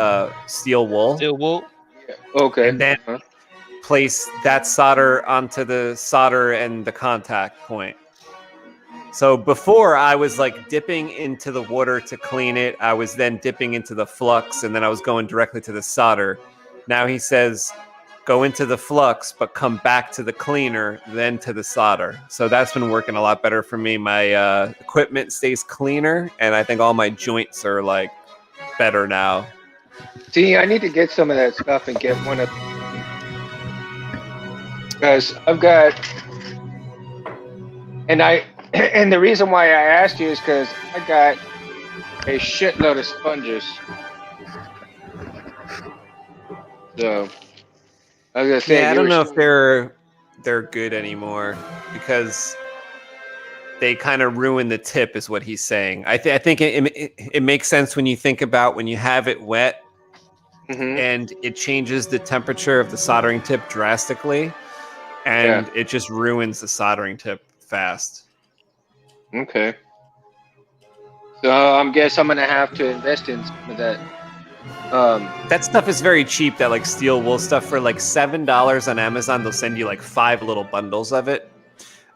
steel wool. Steel wool. Yeah. Okay. And then place that solder onto the solder and the contact point. So before I was like dipping into the water to clean it. I was then dipping into the flux, and then I was going directly to the solder. Now he says, go into the flux, but come back to the cleaner, then to the solder. So that's been working a lot better for me. My equipment stays cleaner, and I think all my joints are like better now. See, I need to get some of that stuff and get one of, because I've got, and the reason why I asked you is because I got a shitload of sponges. So I was gonna say, yeah, I don't know if they're good anymore because they kind of ruin the tip, is what he's saying. I think it makes sense when you think about when you have it wet and it changes the temperature of the soldering tip drastically, and it just ruins the soldering tip fast. Okay. So I guess I'm gonna have to invest in some of that. That stuff is very cheap. That like steel wool stuff for like $7 on Amazon. They'll send you like 5 little bundles of it,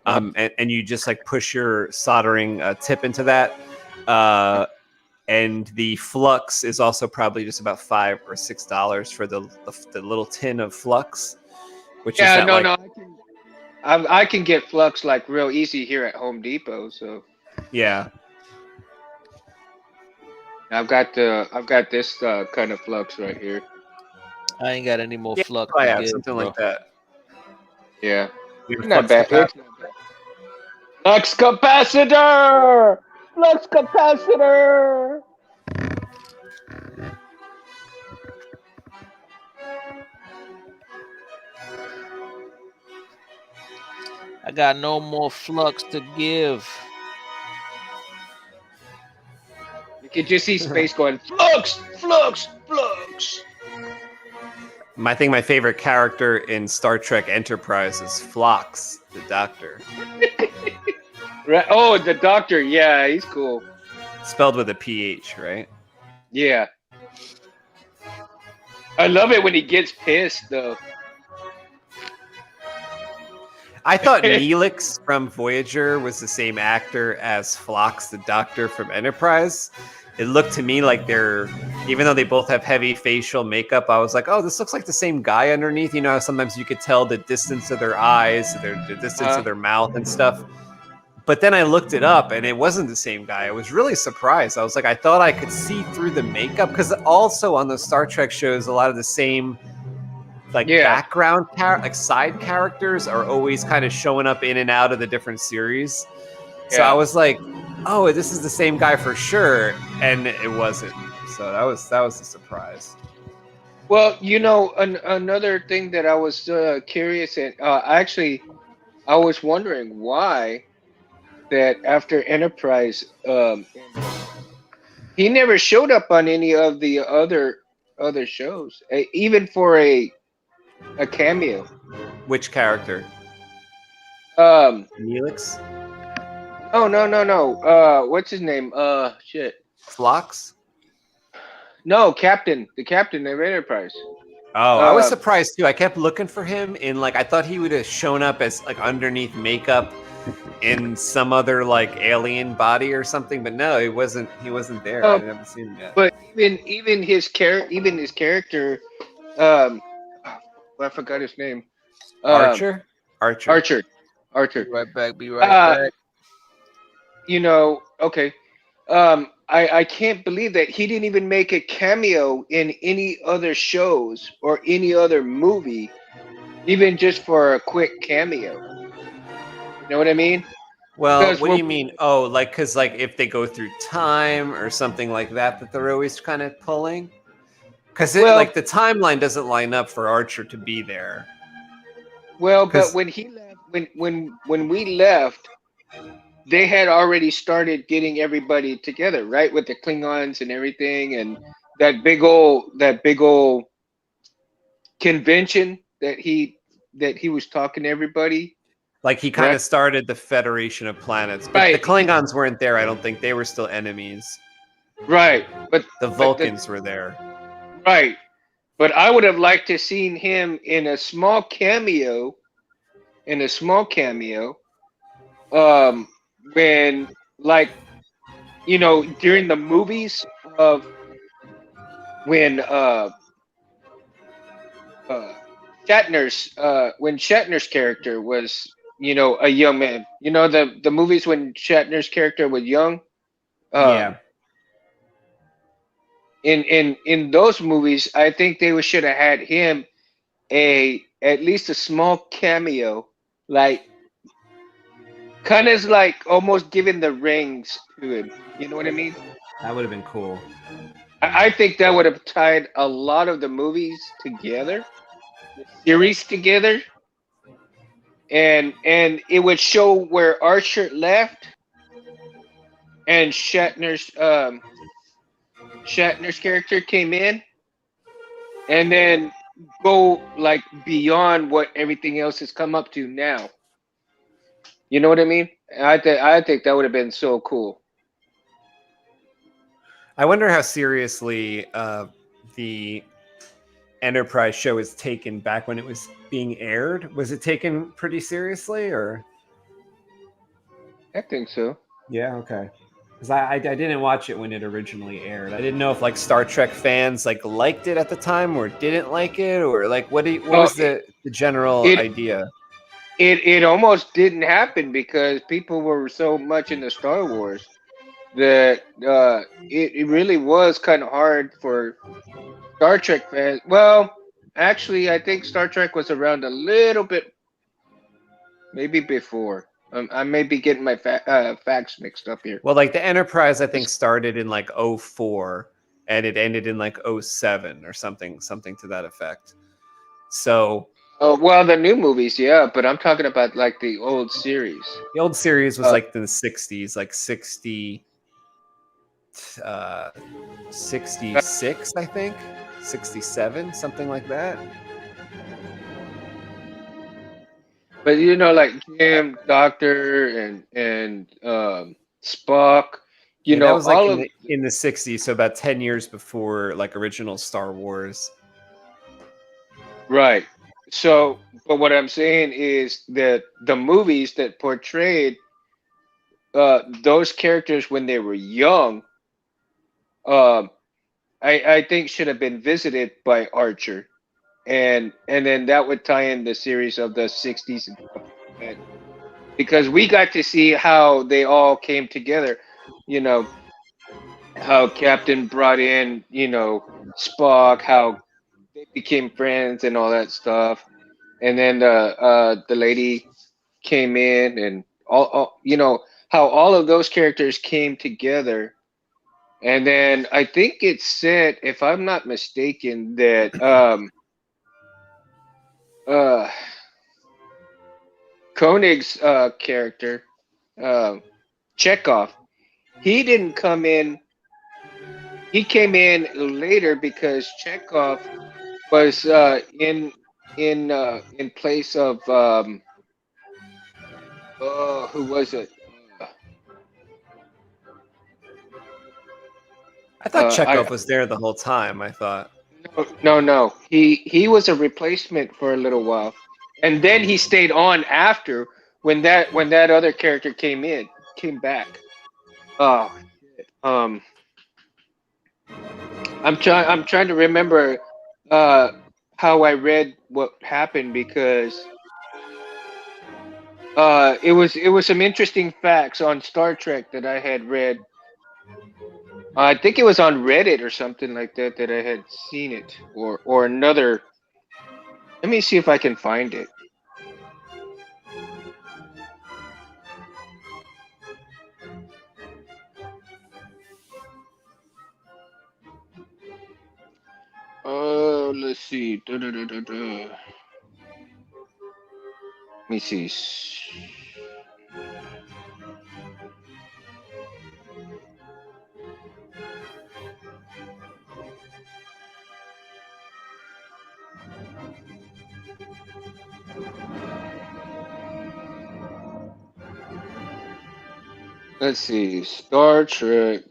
and you just like push your soldering tip into that. And the flux is also probably just about $5 or $6 for the little tin of flux, which is that, no. I can get flux like real easy here at Home Depot. So yeah. I've got this kind of flux right here. I ain't got any more flux. I have something like that. Yeah, It's not bad. Flux capacitor. Flux capacitor. I got no more flux to give. You can just see space going flux, flux, flux. I think my favorite character in Star Trek Enterprise is Phlox, the Doctor. Right. Oh, the Doctor. Yeah, he's cool. Spelled with a PH, right? Yeah. I love it when he gets pissed, though. I thought Neelix from Voyager was the same actor as Phlox, the Doctor from Enterprise. It looked to me like even though they both have heavy facial makeup, I was like, oh, this looks like the same guy underneath. You know how sometimes you could tell the distance of their eyes, the distance of their mouth and stuff. But then I looked it up, and it wasn't the same guy. I was really surprised. I was like, I thought I could see through the makeup, because also on the Star Trek shows, a lot of the same background like side characters are always kind of showing up in and out of the different series. So I was like, oh, this is the same guy for sure, and it wasn't. So that was a surprise. Well, you know, another thing that I was curious at, actually, I was wondering why that after Enterprise, he never showed up on any of the other shows, even for a cameo. Which character? Neelix? Oh, no. What's his name? Shit. Phlox? No, the captain of Enterprise. Oh, I was surprised too. I kept looking for him in I thought he would have shown up as underneath makeup in some other alien body or something, but no, he wasn't there. I never seen him yet. But even his character, I forgot his name. Archer. Be right back. Back. You know, okay. I can't believe that he didn't even make a cameo in any other shows or any other movie even just for a quick cameo. You know what I mean? Well, what do you mean? Oh, like because like if they go through time or something like that they're always kind of pulling. Because like the timeline doesn't line up for Archer to be there. Well, but when he left, when we left, they had already started getting everybody together, right, with the Klingons and everything, and that big old convention that he was talking to everybody. Like he kind of started the Federation of Planets, but the Klingons weren't there. I don't think they were still enemies. Right, but the Vulcans were there. Right, but I would have liked to seen him in a small cameo. When, like, you know, during the movies of when Shatner's character was, you know, a young man. You know, the movies when Shatner's character was young. Yeah. In those movies, I think they should have had him at least a small cameo, like kind of like almost giving the rings to him. You know what I mean? That would have been cool. I think that would have tied a lot of the movies together, the series together, and it would show where Archer left and Shatner's character came in, and then go like beyond what everything else has come up to now. You know what I mean? I think that would have been so cool. I wonder how seriously the Enterprise show is taken back when it was being aired. Was it taken pretty seriously, or? I think so. Yeah. Okay. Because I didn't watch it when it originally aired. I didn't know if like Star Trek fans like liked it at the time or didn't like it, or like what was the general idea? It almost didn't happen because people were so much into Star Wars that it really was kind of hard for Star Trek fans. Well, actually, I think Star Trek was around a little bit, maybe before. I may be getting my facts mixed up here. Well, like the Enterprise, I think started in like 2004 and it ended in like 2007 or something to that effect. So. Oh, well, the new movies, yeah, but I'm talking about like the old series. The old series was like in the 60s, like 66, I think, 67, something like that. But you know, like Jim, Doctor, and Spock, you know, that was like all in the 60s, so about 10 years before like original Star Wars. Right. So, but what I'm saying is that the movies that portrayed those characters when they were young, I think should have been visited by Archer, and then that would tie in the series of the 60s, and because we got to see how they all came together. You know, how Captain brought in, you know, Spock, how they became friends and all that stuff, and then the lady came in, and all you know, how all of those characters came together. And then I think it said, if I'm not mistaken, that Koenig's character, Chekhov, he didn't come in. He came in later because Chekhov was in place of who was it? I thought Chekhov was there the whole time. I thought. No. He was a replacement for a little while, and then he stayed on after when that other character came back. Oh, I'm trying to remember how I read what happened, because it was some interesting facts on Star Trek that I had read. I think it was on Reddit or something like that I had seen it, or another Let me see if I can find it. Oh, let's see. Let me see. Let's see. Star Trek.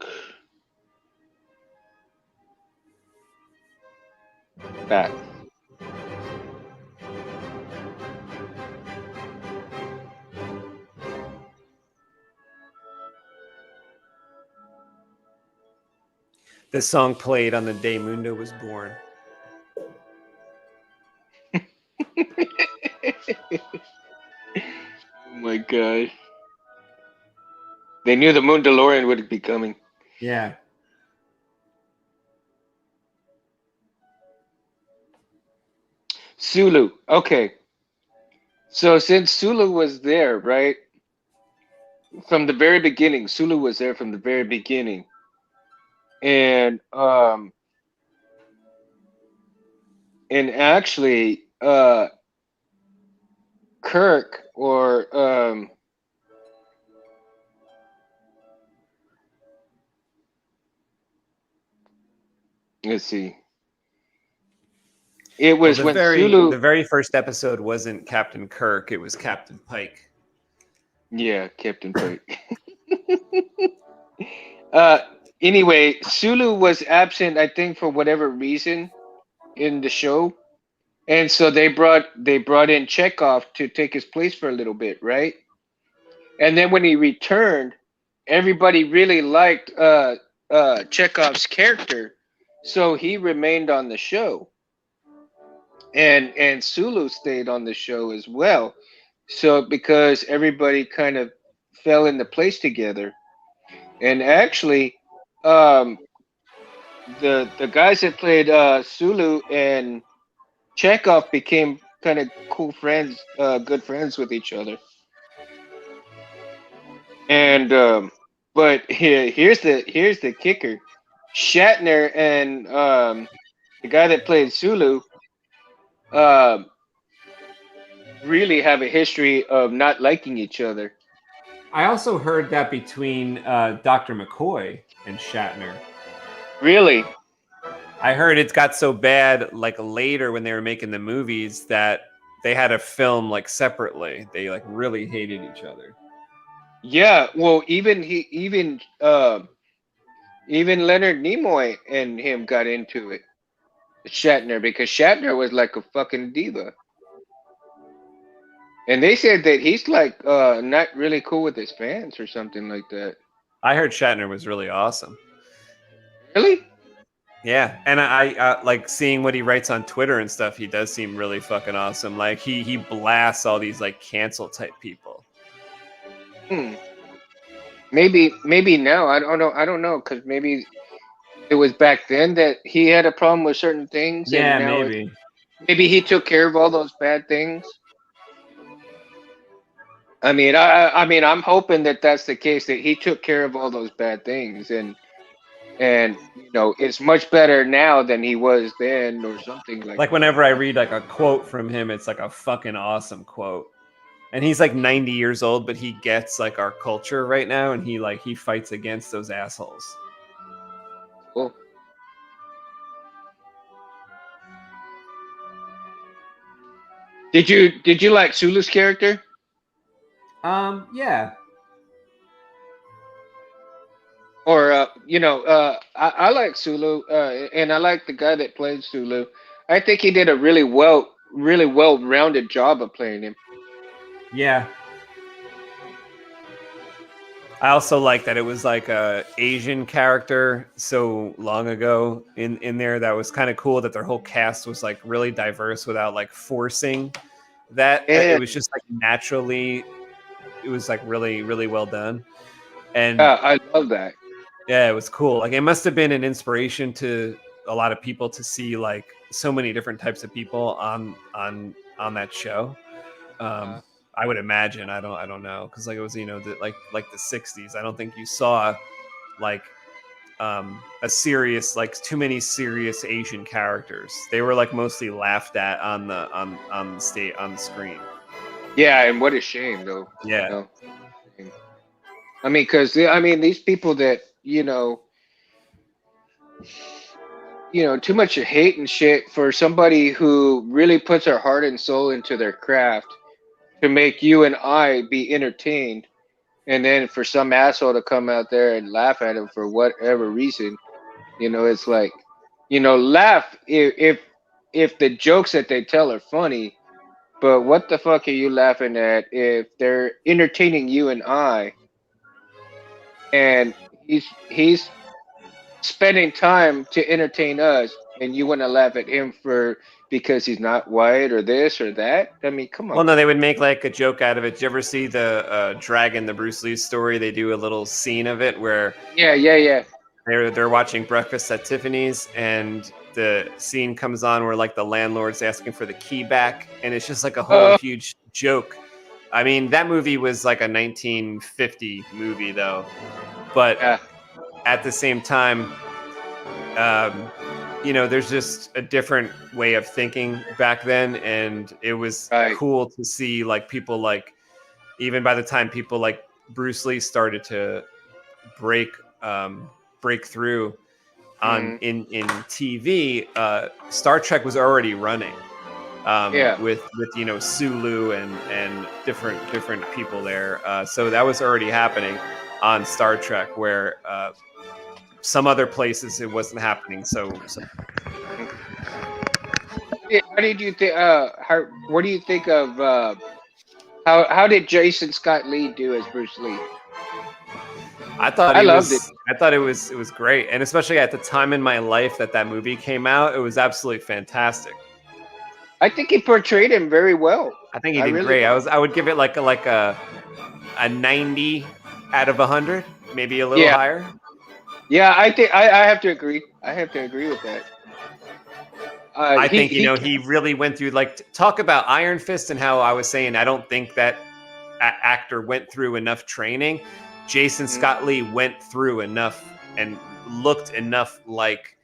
Back. This song played on the day Mundo was born. Oh my god. They knew the Mandalorian would be coming. Yeah. Sulu. Okay. So since Sulu was there, right? From the very beginning, Sulu was there from the very beginning. And actually Kirk or let's see. It was when Sulu. The very first episode wasn't Captain Kirk; it was Captain Pike. Yeah, Captain Pike. Anyway, Sulu was absent, I think, for whatever reason in the show, and so they brought in Chekhov to take his place for a little bit, right? And then when he returned, everybody really liked Chekhov's character, so he remained on the show. And Sulu stayed on the show as well. So because everybody kind of fell into place together. And actually, the guys that played Sulu and Chekhov became kind of cool friends, good friends with each other. And but here's the kicker. Shatner and the guy that played Sulu really have a history of not liking each other. I also heard that between Dr. McCoy and Shatner. Really? I heard it got so bad, like later when they were making the movies, that they had to film like separately. They like really hated each other. Yeah, well, even Leonard Nimoy and him got into it. Shatner, because Shatner was like a fucking diva. And they said that he's like not really cool with his fans or something like that. I heard Shatner was really awesome. Really? Yeah, and I like seeing what he writes on Twitter and stuff. He does seem really fucking awesome. Like he blasts all these like cancel type people. Maybe now. I don't know, because maybe it was back then that he had a problem with certain things. Yeah, and now maybe. Maybe he took care of all those bad things. I mean, I'm hoping that that's the case, that he took care of all those bad things, and you know, it's much better now than he was then, or something like. Like whenever I read like a quote from him, it's like a fucking awesome quote. And he's like 90 years old, but he gets like our culture right now, and he fights against those assholes. Cool. Did you like Sulu's character? Yeah. Or you know, I like Sulu, and I like the guy that played Sulu. I think he did a really well-rounded job of playing him. Yeah. I also like that it was like a Asian character so long ago in there. That was kind of cool that their whole cast was like really diverse without like forcing that. It was just like naturally, it was like really, really well done. And I love that. Yeah, it was cool. Like it must have been an inspiration to a lot of people to see like so many different types of people on that show. I would imagine. I don't know, because like it was, you know, like the 60s. I don't think you saw like a serious, like too many serious Asian characters. They were like mostly laughed at on the screen. Yeah, and what a shame though. Yeah. You know? I mean, because these people that too much hate and shit for somebody who really puts their heart and soul into their craft to make you and I be entertained, and then for some asshole to come out there and laugh at him for whatever reason, it's like, laugh if the jokes that they tell are funny, but what the fuck are you laughing at if they're entertaining you and I, and he's spending time to entertain us, and you want to laugh at him because he's not white or this or that? I mean, come on. Well, no, they would make like a joke out of it. Did you ever see the Dragon, the Bruce Lee story? They do a little scene of it where they're watching Breakfast at Tiffany's, and the scene comes on where like the landlord's asking for the key back, and it's just like a whole huge joke. I mean, that movie was like a 1950 movie though, but at the same time, there's just a different way of thinking back then, and it was cool to see like people like, even by the time people like Bruce Lee started to break through on in TV, Star Trek was already running with Sulu and different people there, so that was already happening on Star Trek, where some other places it wasn't happening. So. How did you think? What do you think of how did Jason Scott Lee do as Bruce Lee? I thought it was great, and especially at the time in my life that movie came out, it was absolutely fantastic. I think he portrayed him very well. I think he did really great. I would give it like a 90 out of 100, maybe a little higher. Yeah, I think I have to agree. I have to agree with that. I think he really went through, like, talk about Iron Fist and how I was saying I don't think that actor went through enough training. Jason Scott Lee went through enough and looked enough like,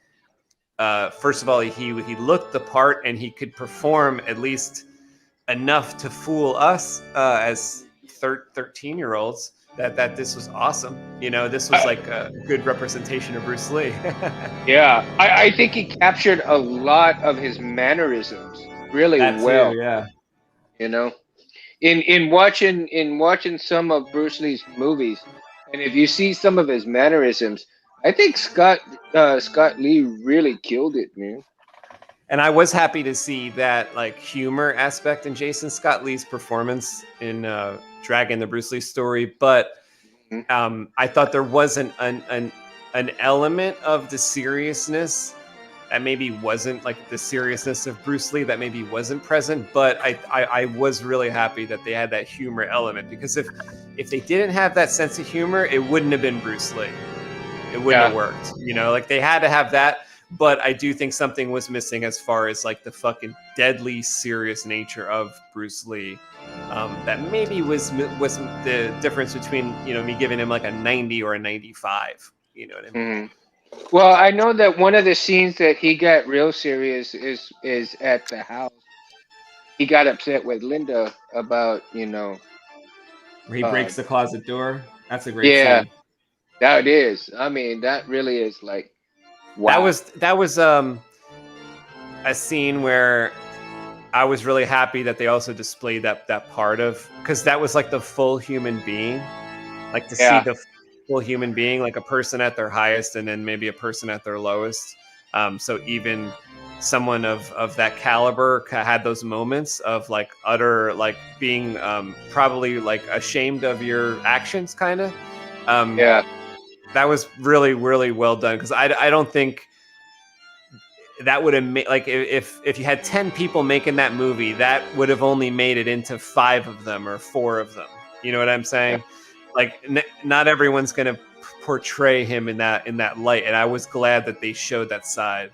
first of all, he looked the part, and he could perform at least enough to fool us as 13-year-olds that this was awesome. This was like a good representation of Bruce Lee. Yeah, I think he captured a lot of his mannerisms really well. Yeah. In watching some of Bruce Lee's movies, and if you see some of his mannerisms, I think Scott Lee really killed it, man. And I was happy to see that like humor aspect in Jason Scott Lee's performance in Dragon, the Bruce Lee story, but I thought there wasn't an element of the seriousness that maybe wasn't like the seriousness of Bruce Lee that maybe wasn't present. But I was really happy that they had that humor element, because if they didn't have that sense of humor, it wouldn't have been Bruce Lee. It wouldn't have worked. Like they had to have that. But I do think something was missing as far as like the fucking deadly serious nature of Bruce Lee. That maybe was the difference between me giving him like a 90 or a 95. You know what I mean? Well, I know that one of the scenes that he got real serious is at the house. He got upset with Linda about where he breaks the closet door. That's a great scene. That is. I mean, that really is like. Wow. That was a scene where I was really happy that they also displayed that part of, because that was like the full human being, like to see the full human being, like a person at their highest and then maybe a person at their lowest. So even someone of that caliber had those moments of like utter, like being probably like ashamed of your actions, kind of. That was really, really well done, because I don't think that would have made, like, if you had 10 people making that movie, that would have only made it into 5 of them or 4 of them. You know what I'm saying? Like, not everyone's gonna portray him in that light, and I was glad that they showed that side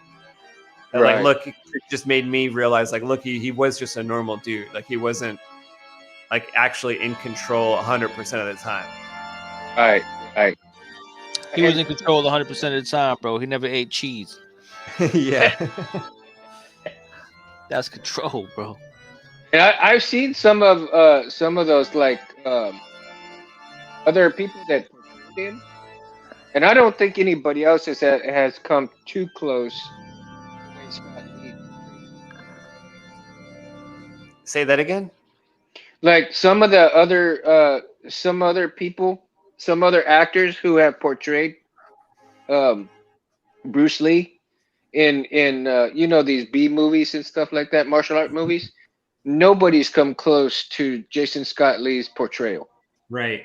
And like, look, it just made me realize, like, look, he was just a normal dude. Like, he wasn't like actually in control 100% of the time. Right. He was in control 100% of the time, bro. He never ate cheese. Yeah. That's control, bro. And I've seen some of those like other people that portrayed him, and I don't think anybody else has come too close to the way Scott Lee. Say that again. Like some other people, some other actors who have portrayed Bruce Lee in these B movies and stuff like that, martial art movies. Nobody's come close to Jason Scott Lee's portrayal. Right.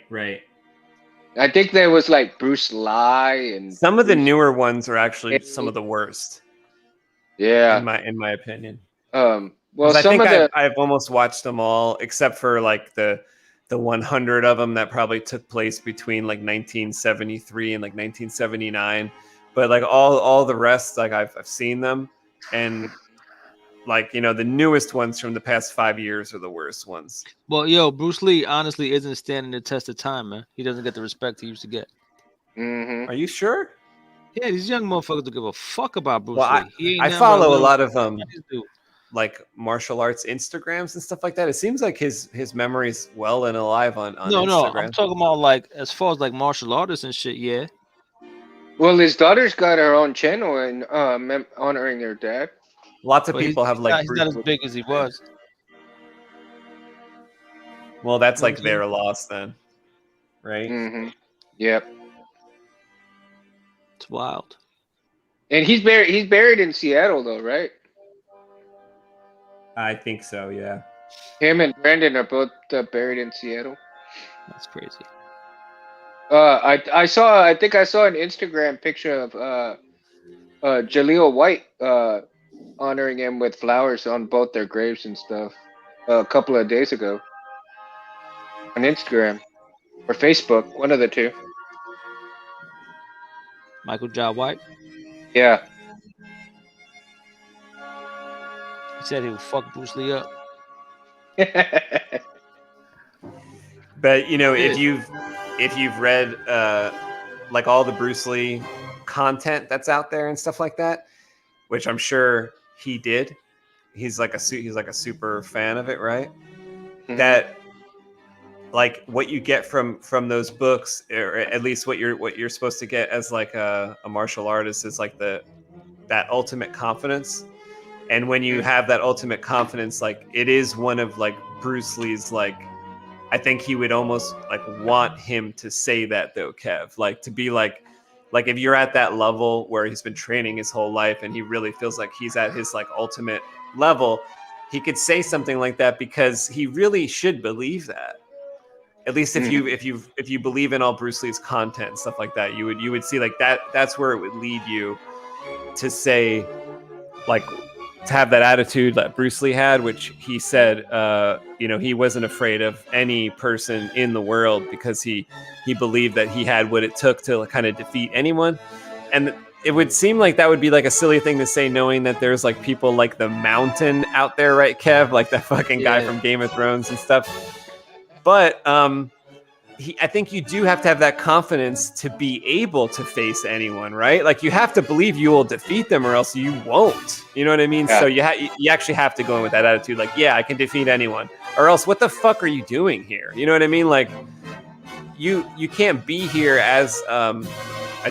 I think there was like Bruce Lee, and some of the newer ones are actually some of the worst. Yeah, in my opinion. Well, I've almost watched them all except for like the 100 of them that probably took place between like 1973 and like 1979. But like all the rest, like I've seen them, and like, the newest ones from the past 5 years are the worst ones. Well, Bruce Lee honestly isn't standing the test of time, man. He doesn't get the respect he used to get. Mm-hmm. Are you sure? Yeah, these young motherfuckers don't give a fuck about Bruce Lee. I follow a lot of like martial arts Instagrams and stuff like that. It seems like his memory's well and alive on Instagram. No, I'm talking about like as far as like martial artists and shit. Yeah. Well, his daughter's got her own channel and honoring her dad. Lots of people have like. He's not as big as he was. Well, that's like their loss then, right? Mm-hmm. Yep. It's wild. And he's buried in Seattle though, right? I think so. Yeah. Him and Brandon are both buried in Seattle. That's crazy. I think I saw an Instagram picture of Jaleel White honoring him with flowers on both their graves and stuff a couple of days ago on Instagram or Facebook, one of the two. Michael Jai White? Yeah. He said he would fuck Bruce Lee up. But if you've read like all the Bruce Lee content that's out there and stuff like that, which I'm sure he did, he's like a super fan of it, right? Mm-hmm. That like what you get from those books, or at least what you're supposed to get as like a martial artist, is like that ultimate confidence. And when you have that ultimate confidence, like it is one of like Bruce Lee's, like I think he would almost like want him to say that though, Kev, like to be like if you're at that level where he's been training his whole life and he really feels like he's at his like ultimate level, he could say something like that because he really should believe that. At least if you believe in all Bruce Lee's content and stuff like that, you would see like that's where it would lead you to say, like, to have that attitude that Bruce Lee had, which he said, he wasn't afraid of any person in the world because he believed that he had what it took to kind of defeat anyone. And it would seem like that would be like a silly thing to say, knowing that there's like people like the Mountain out there, right, Kev? Like that fucking guy from Game of Thrones and stuff. But I think you do have to have that confidence to be able to face anyone, right? Like you have to believe you will defeat them or else you won't. You know what I mean? Yeah. So you actually have to go in with that attitude. Like, yeah, I can defeat anyone, or else what the fuck are you doing here? You know what I mean? Like you can't be here as a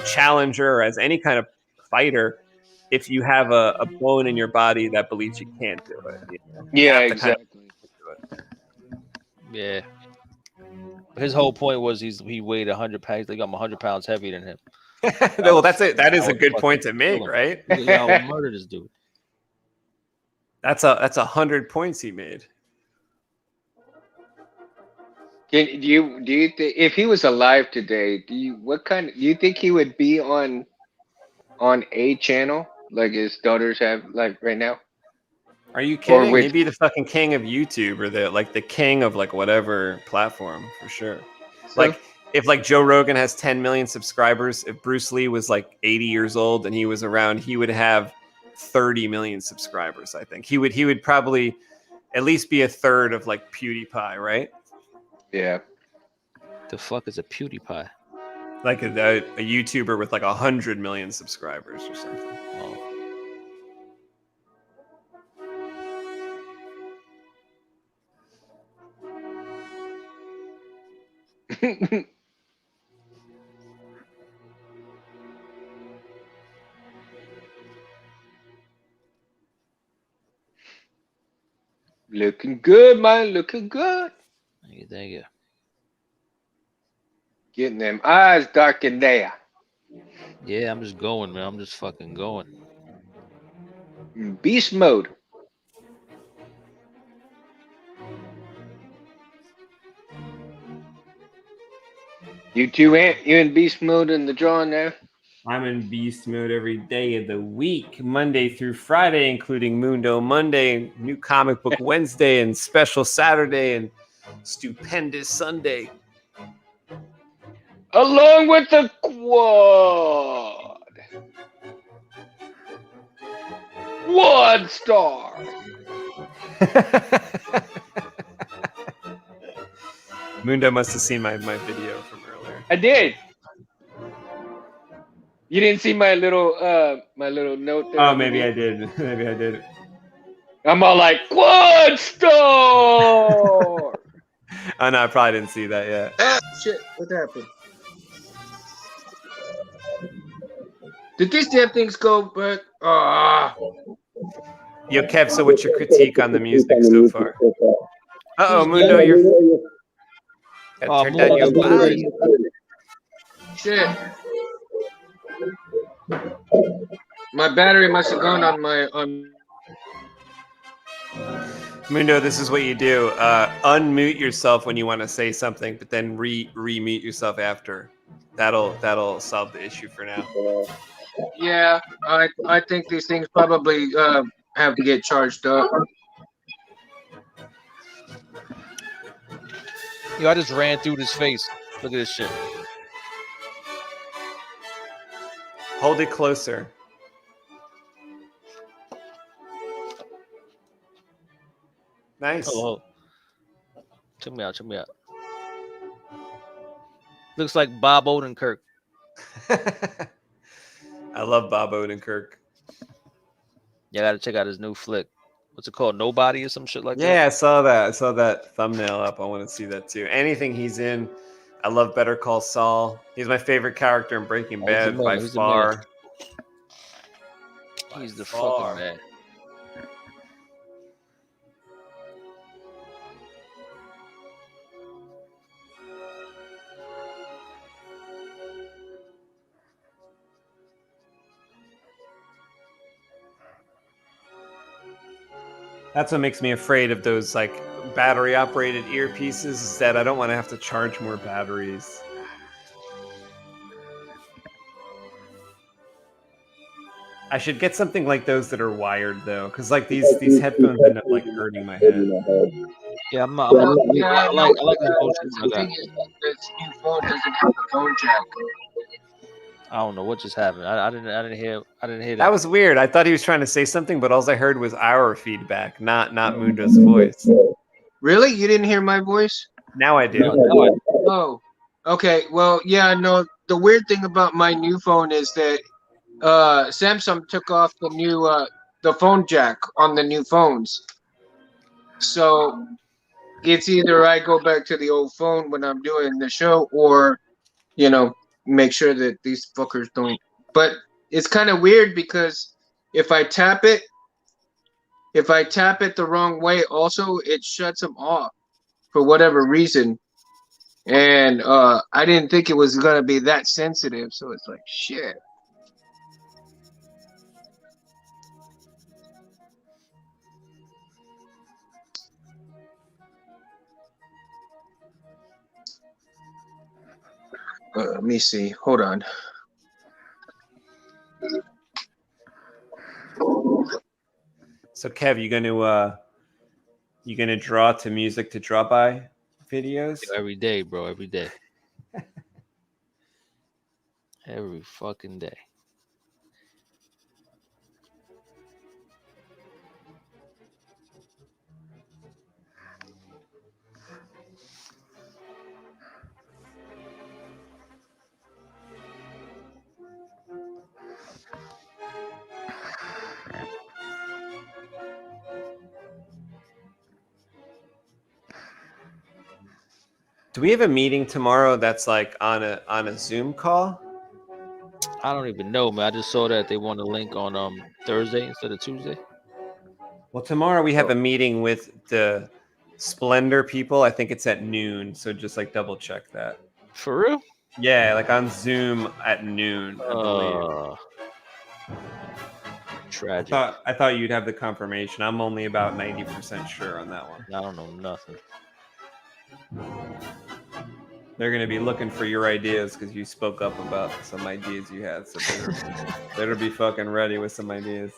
challenger or as any kind of fighter if you have a bone in your body that believes you can't do it. You know? Yeah, exactly. Yeah. His whole point was he weighed 100 pounds. Like I'm 100 pounds heavier than him. Well, that's it. That is a good point to make, right? Y'all murder this dude. That's 100 points he made. Do you think if he was alive today, do you think he would be on a channel like his daughters have like right now? Are you kidding? He'd be the fucking king of YouTube, or the king of like whatever platform for sure. So, like if like Joe Rogan has 10 million subscribers, if Bruce Lee was like 80 years old and he was around, he would have 30 million subscribers. I think he would probably at least be a third of like PewDiePie, right? Yeah. The fuck is a PewDiePie? Like a YouTuber with like 100 million subscribers or something. Oh. Looking good, man. Looking good. Thank you. Getting them eyes dark in there. Yeah, I'm just going, man. I'm just fucking going. Beast mode. You two, Ant? You in beast mode in the drawing now? I'm in beast mode every day of the week, Monday through Friday, including Mundo Monday, New Comic Book Wednesday, and Special Saturday, and Stupendous Sunday. Along with the quad. 1 star. Mundo must have seen my video from earlier. I did. You didn't see my little note there? Oh, maybe I did. Maybe I did. I'm all like, quad star. Oh no, I probably didn't see that yet. Ah, shit, what happened? Did these damn things go back? Ah. Yo, Kev, so what's your critique on the music so far? Uh-oh, Mundo, you're... Turn down your volume. Shit. My battery must have gone on my... Mundo, this is what you do. Unmute yourself when you want to say something, but then re-mute yourself after. That'll solve the issue for now. Yeah, I think these things probably have to get charged up. Yo, I just ran through this face. Look at this shit. Hold it closer. Nice. Oh, check me out. Check me out. Looks like Bob Odenkirk. I love Bob Odenkirk. Yeah, I gotta check out his new flick. What's it called? Nobody or some shit like that? Yeah, I saw that. I saw that thumbnail up. I want to see that too. Anything he's in. I love Better Call Saul. He's my favorite character in Breaking Bad by far. He's the fucking man. That's what makes me afraid of those like battery operated earpieces, is that I don't want to have to charge more batteries. I should get something like those that are wired though, because like these headphones end up like hurting my head. Yeah, I like the motion. This new phone doesn't have a phone jack. I don't know what just happened. I didn't hear that. That was weird. I thought he was trying to say something, but all I heard was our feedback, not Mundo's voice. Really? You didn't hear my voice? Now I do. Oh, okay. Well, yeah, no. The weird thing about my new phone is that Samsung took off the new the phone jack on the new phones. So it's either I go back to the old phone when I'm doing the show, or make sure that these fuckers don't. But it's kind of weird because if I tap it the wrong way, also it shuts them off for whatever reason. And I didn't think it was gonna be that sensitive, so it's like shit. Let me see. Hold on. So Kev, you gonna draw to music to draw by videos? Every day, bro. Every day. Every fucking day. Do we have a meeting tomorrow that's like on a Zoom call? I don't even know, man. I just saw that they want a link on Thursday instead of Tuesday. Well, tomorrow we have a meeting with the Splendor people. I think it's at noon, so just like double check that. For real? Yeah, like on Zoom at noon, I believe. Tragic. I thought you'd have the confirmation. I'm only about 90% sure on that one. I don't know nothing. They're going to be looking for your ideas because you spoke up about some ideas you had. So better be fucking ready with some ideas.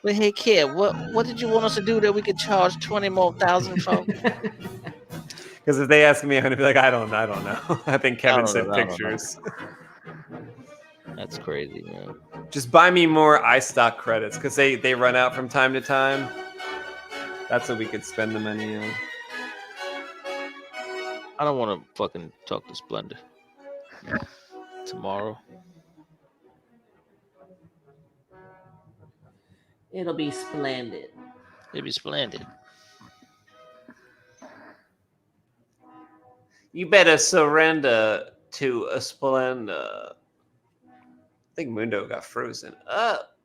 But hey, kid, what did you want us to do that we could charge 20 more thousand for? Because if they ask me, I'm going to be like, I don't know. I think Kevin said pictures. That's crazy, man. Just buy me more iStock credits because they run out from time to time. That's what we could spend the money on. I don't want to fucking talk to Splendor tomorrow. It'll be splendid. It'll be splendid. You better surrender to a splendor. I think Mundo got frozen up.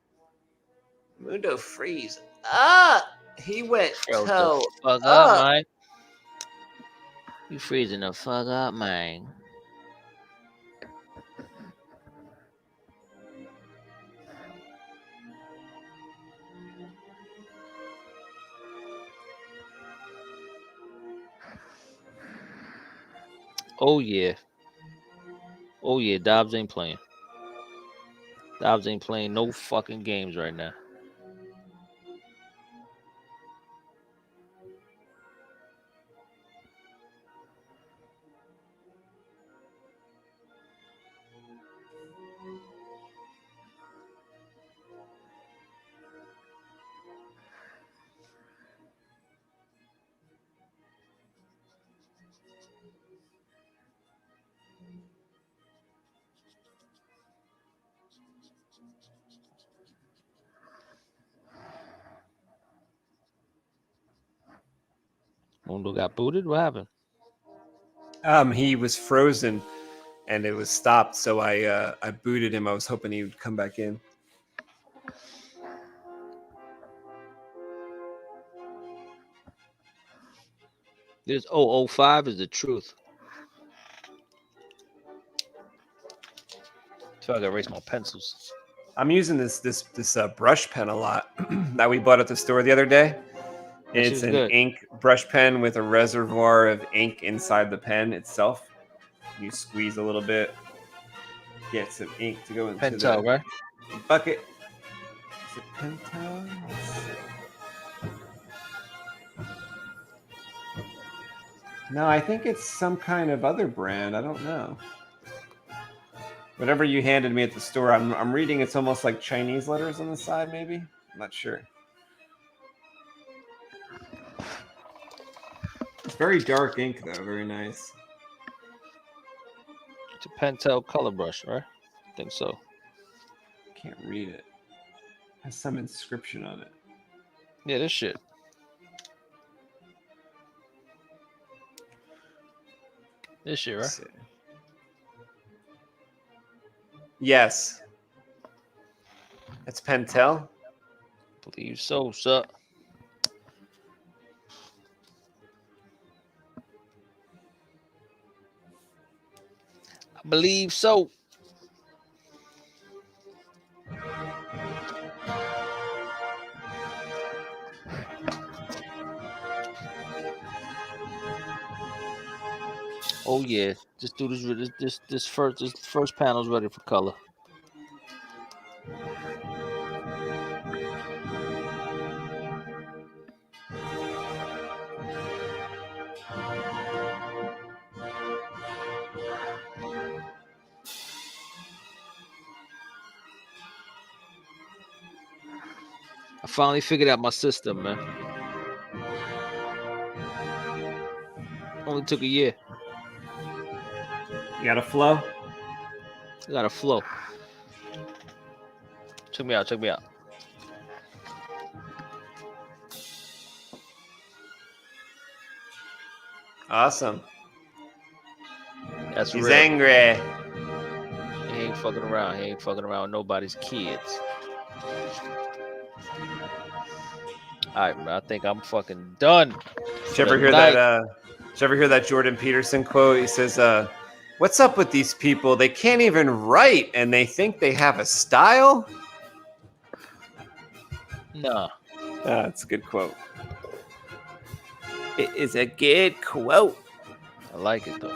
Mundo freeze up. He went toe fuck up, man. You freezing the fuck up, man. Oh yeah. Oh yeah, Dobbs ain't playing. Dobbs ain't playing no fucking games right now. Mundo got booted? What happened? He was frozen and it was stopped, so I booted him. I was hoping he would come back in. This 005 is the truth. So I gotta erase my pencils. I'm using this brush pen a lot that we bought at the store the other day. It's an ink brush pen with a reservoir of ink inside the pen itself. You squeeze a little bit, get some ink to go into Pentel, the right? bucket. Is it Pentel? No, I think it's some kind of other brand. I don't know. Whatever you handed me at the store, I'm reading. It's almost like Chinese letters on the side, maybe. I'm not sure. It's very dark ink, though. Very nice. It's a Pentel color brush, right? I think so. Can't read it. Has some inscription on it. Yeah, this shit. This shit, right? Yes. It's Pentel. Believe so, sir. I believe so. Oh yeah, just do this first panel's ready for color. I finally figured out my system, man. Only took a year. You got a flow? I got a flow. Check me out. Check me out. Awesome. That's He's real. angry. He ain't fucking around. He ain't fucking around with nobody's kids. All right, man. I think I'm fucking done. Did you ever hear that? Did you ever hear that Jordan Peterson quote? He says, "What's up with these people? They can't even write, and they think they have a style." Nah. That's a good quote. It is a good quote. I like it though.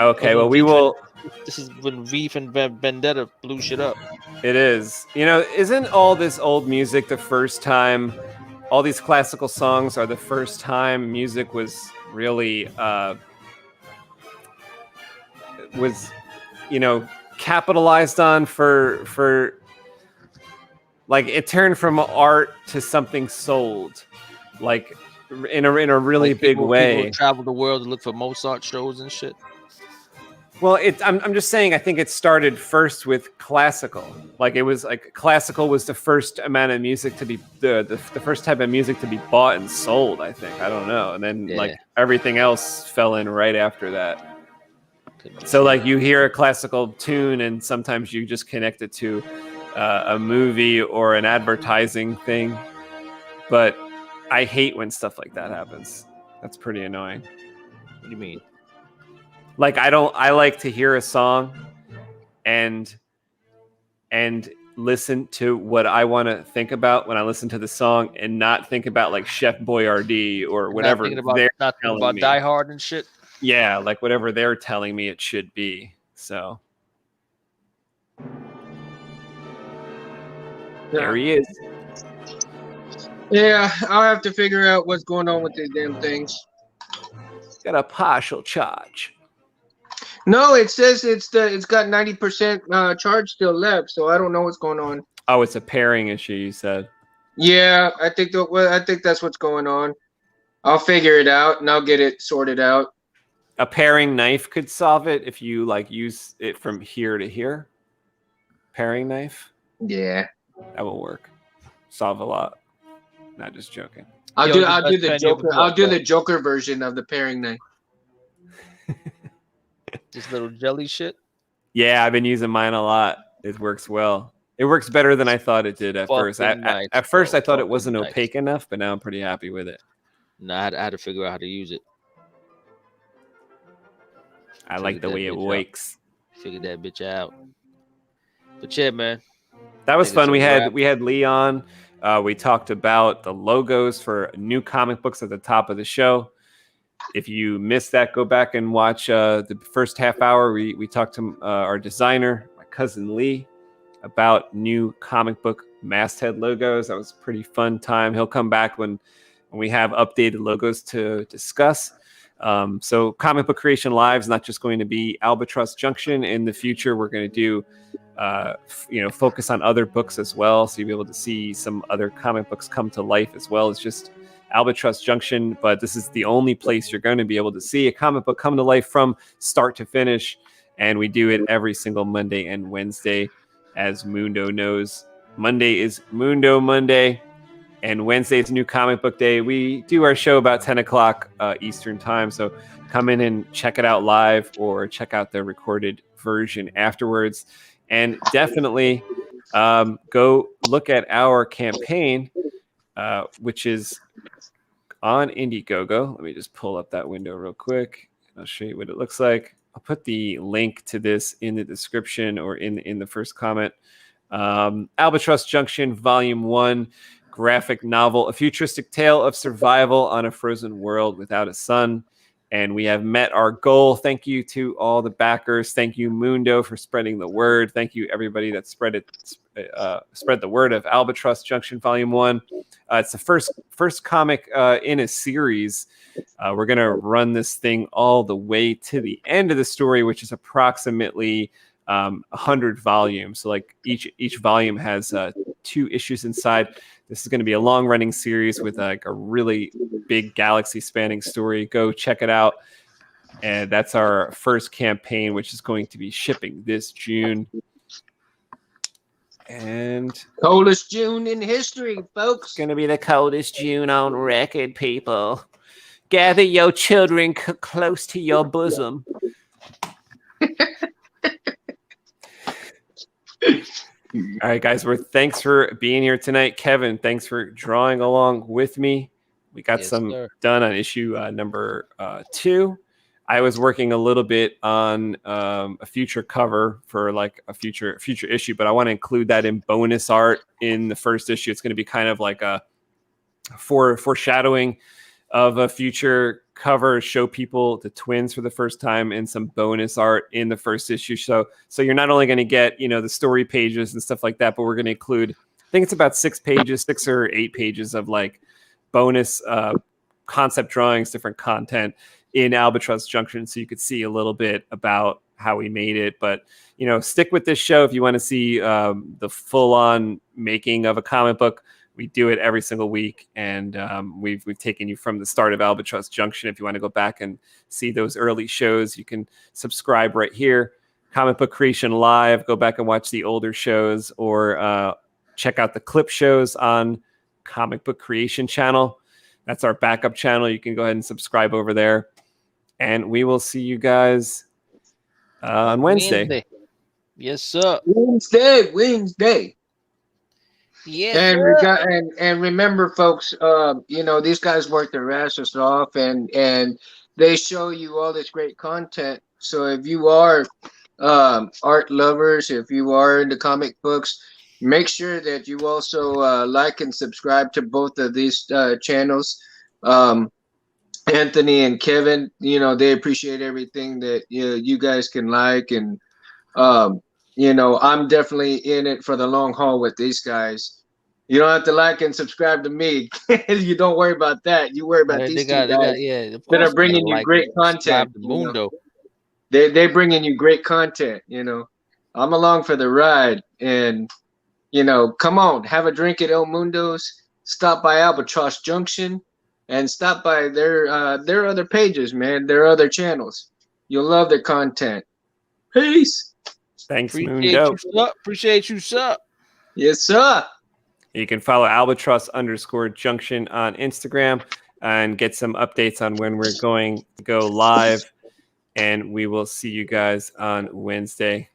Okay, well, we will. This is when V and Vendetta blew shit up. It is. You know, isn't all this old music the first time? All these classical songs are the first time music was really capitalized on for like it turned from art to something sold, like in a really like big way. People travel the world to look for Mozart shows and shit. Well, I'm just saying. I think it started first with classical. Like it was like classical was the first amount of music to be the first type of music to be bought and sold. I think. I don't know. And then like everything else fell in right after that. So like you hear a classical tune and sometimes you just connect it to a movie or an advertising thing. But I hate when stuff like that happens. That's pretty annoying. What do you mean? Like I like to hear a song and listen to what I want to think about when I listen to the song and not think about like Chef Boyardee or whatever they're telling me. Die Hard and shit. Yeah, like whatever they're telling me it should be. So there he is. Yeah, I'll have to figure out what's going on with these damn things. Got a partial charge. No, it says it's got 90% charge still left, so I don't know what's going on. Oh, it's a pairing issue, you said. Yeah, I think that's what's going on. I'll figure it out and I'll get it sorted out. A pairing knife could solve it if you like use it from here to here. Pairing knife? Yeah. That will work. Solve a lot. Not just joking. I'll do the Joker. I'll do the Joker version of the pairing knife. This little jelly shit. Yeah, I've been using mine a lot. It works well. It works better than I thought it did at first. At first, I thought it wasn't opaque enough, but now I'm pretty happy with it. No, I had to figure out how to use it. I like the way it works. Figured that bitch out. But yeah, man. That was fun. We had Leon. We talked about the logos for new comic books at the top of the show. If you missed that, go back and watch the first half hour. We talked to our designer, my cousin Lee, about new comic book masthead logos. That was a pretty fun time. He'll come back when we have updated logos to discuss. So Comic Book Creation Live is not just going to be Albatross Junction. In the future, we're going to do focus on other books as well. So you'll be able to see some other comic books come to life as well. It's just Albatross Junction, but this is the only place you're going to be able to see a comic book come to life from start to finish. And we do it every single Monday and Wednesday. As Mundo knows, Monday is Mundo Monday, and Wednesday is New Comic Book Day. We do our show about 10 o'clock Eastern time, so come in and check it out live or check out the recorded version afterwards. And definitely go look at our campaign, which is on Indiegogo. Let me just pull up that window real quick. I'll show you what it looks like. I'll put the link to this in the description or in the first comment. Albatross Junction Volume 1, graphic novel, a futuristic tale of survival on a frozen world without a sun. And we have met our goal. Thank you to all the backers. Thank you, Mundo, for spreading the word. Thank you, everybody that spread the word of Albatross Junction Volume 1. It's the first comic in a series. We're going to run this thing all the way to the end of the story, which is approximately 100 volumes. So like each volume has 2 issues inside. This is going to be a long-running series with like a really big galaxy-spanning story. Go check it out. And that's our first campaign, which is going to be shipping this June. And coldest June in history, folks. It's going to be the coldest June on record, people. gather your children close to your bosom. All right, guys. Thanks for being here tonight, Kevin. Thanks for drawing along with me. We got done on issue number 2. I was working a little bit on a future cover for like a future issue, but I want to include that in bonus art in the first issue. It's going to be kind of like a foreshadowing of a future cover, show people the twins for the first time, and some bonus art in the first issue. So you're not only going to get, the story pages and stuff like that, but we're going to include, I think it's about 6 or 8 pages of like bonus concept drawings, different content in Albatross Junction, so you could see a little bit about how we made it. But stick with this show if you want to see the full-on making of a comic book. We do it every single week, and we've taken you from the start of Albatross Junction. If you want to go back and see those early shows, you can subscribe right here. Comic Book Creation Live. Go back and watch the older shows, or check out the clip shows on Comic Book Creation channel. That's our backup channel. You can go ahead and subscribe over there, and we will see you guys on Wednesday. Yes, sir. Wednesday. Yeah, and remember, folks, these guys work their asses off, and they show you all this great content. So if you are art lovers, if you are into comic books, make sure that you also like and subscribe to both of these channels. Anthony and Kevin, they appreciate everything that you guys can like, and I'm definitely in it for the long haul with these guys. You don't have to like and subscribe to me. You don't worry about that. You worry about these guys that are bringing you great content. Mundo. They're bringing you great content. I'm along for the ride, and come on, have a drink at El Mundo's. Stop by Albatross Junction, and stop by their other pages, man. Their other channels. You'll love their content. Peace. Thanks, Mundo. Appreciate you, sir. Yes, sir. You can follow Albatross_Junction on Instagram and get some updates on when we're going to go live. And we will see you guys on Wednesday.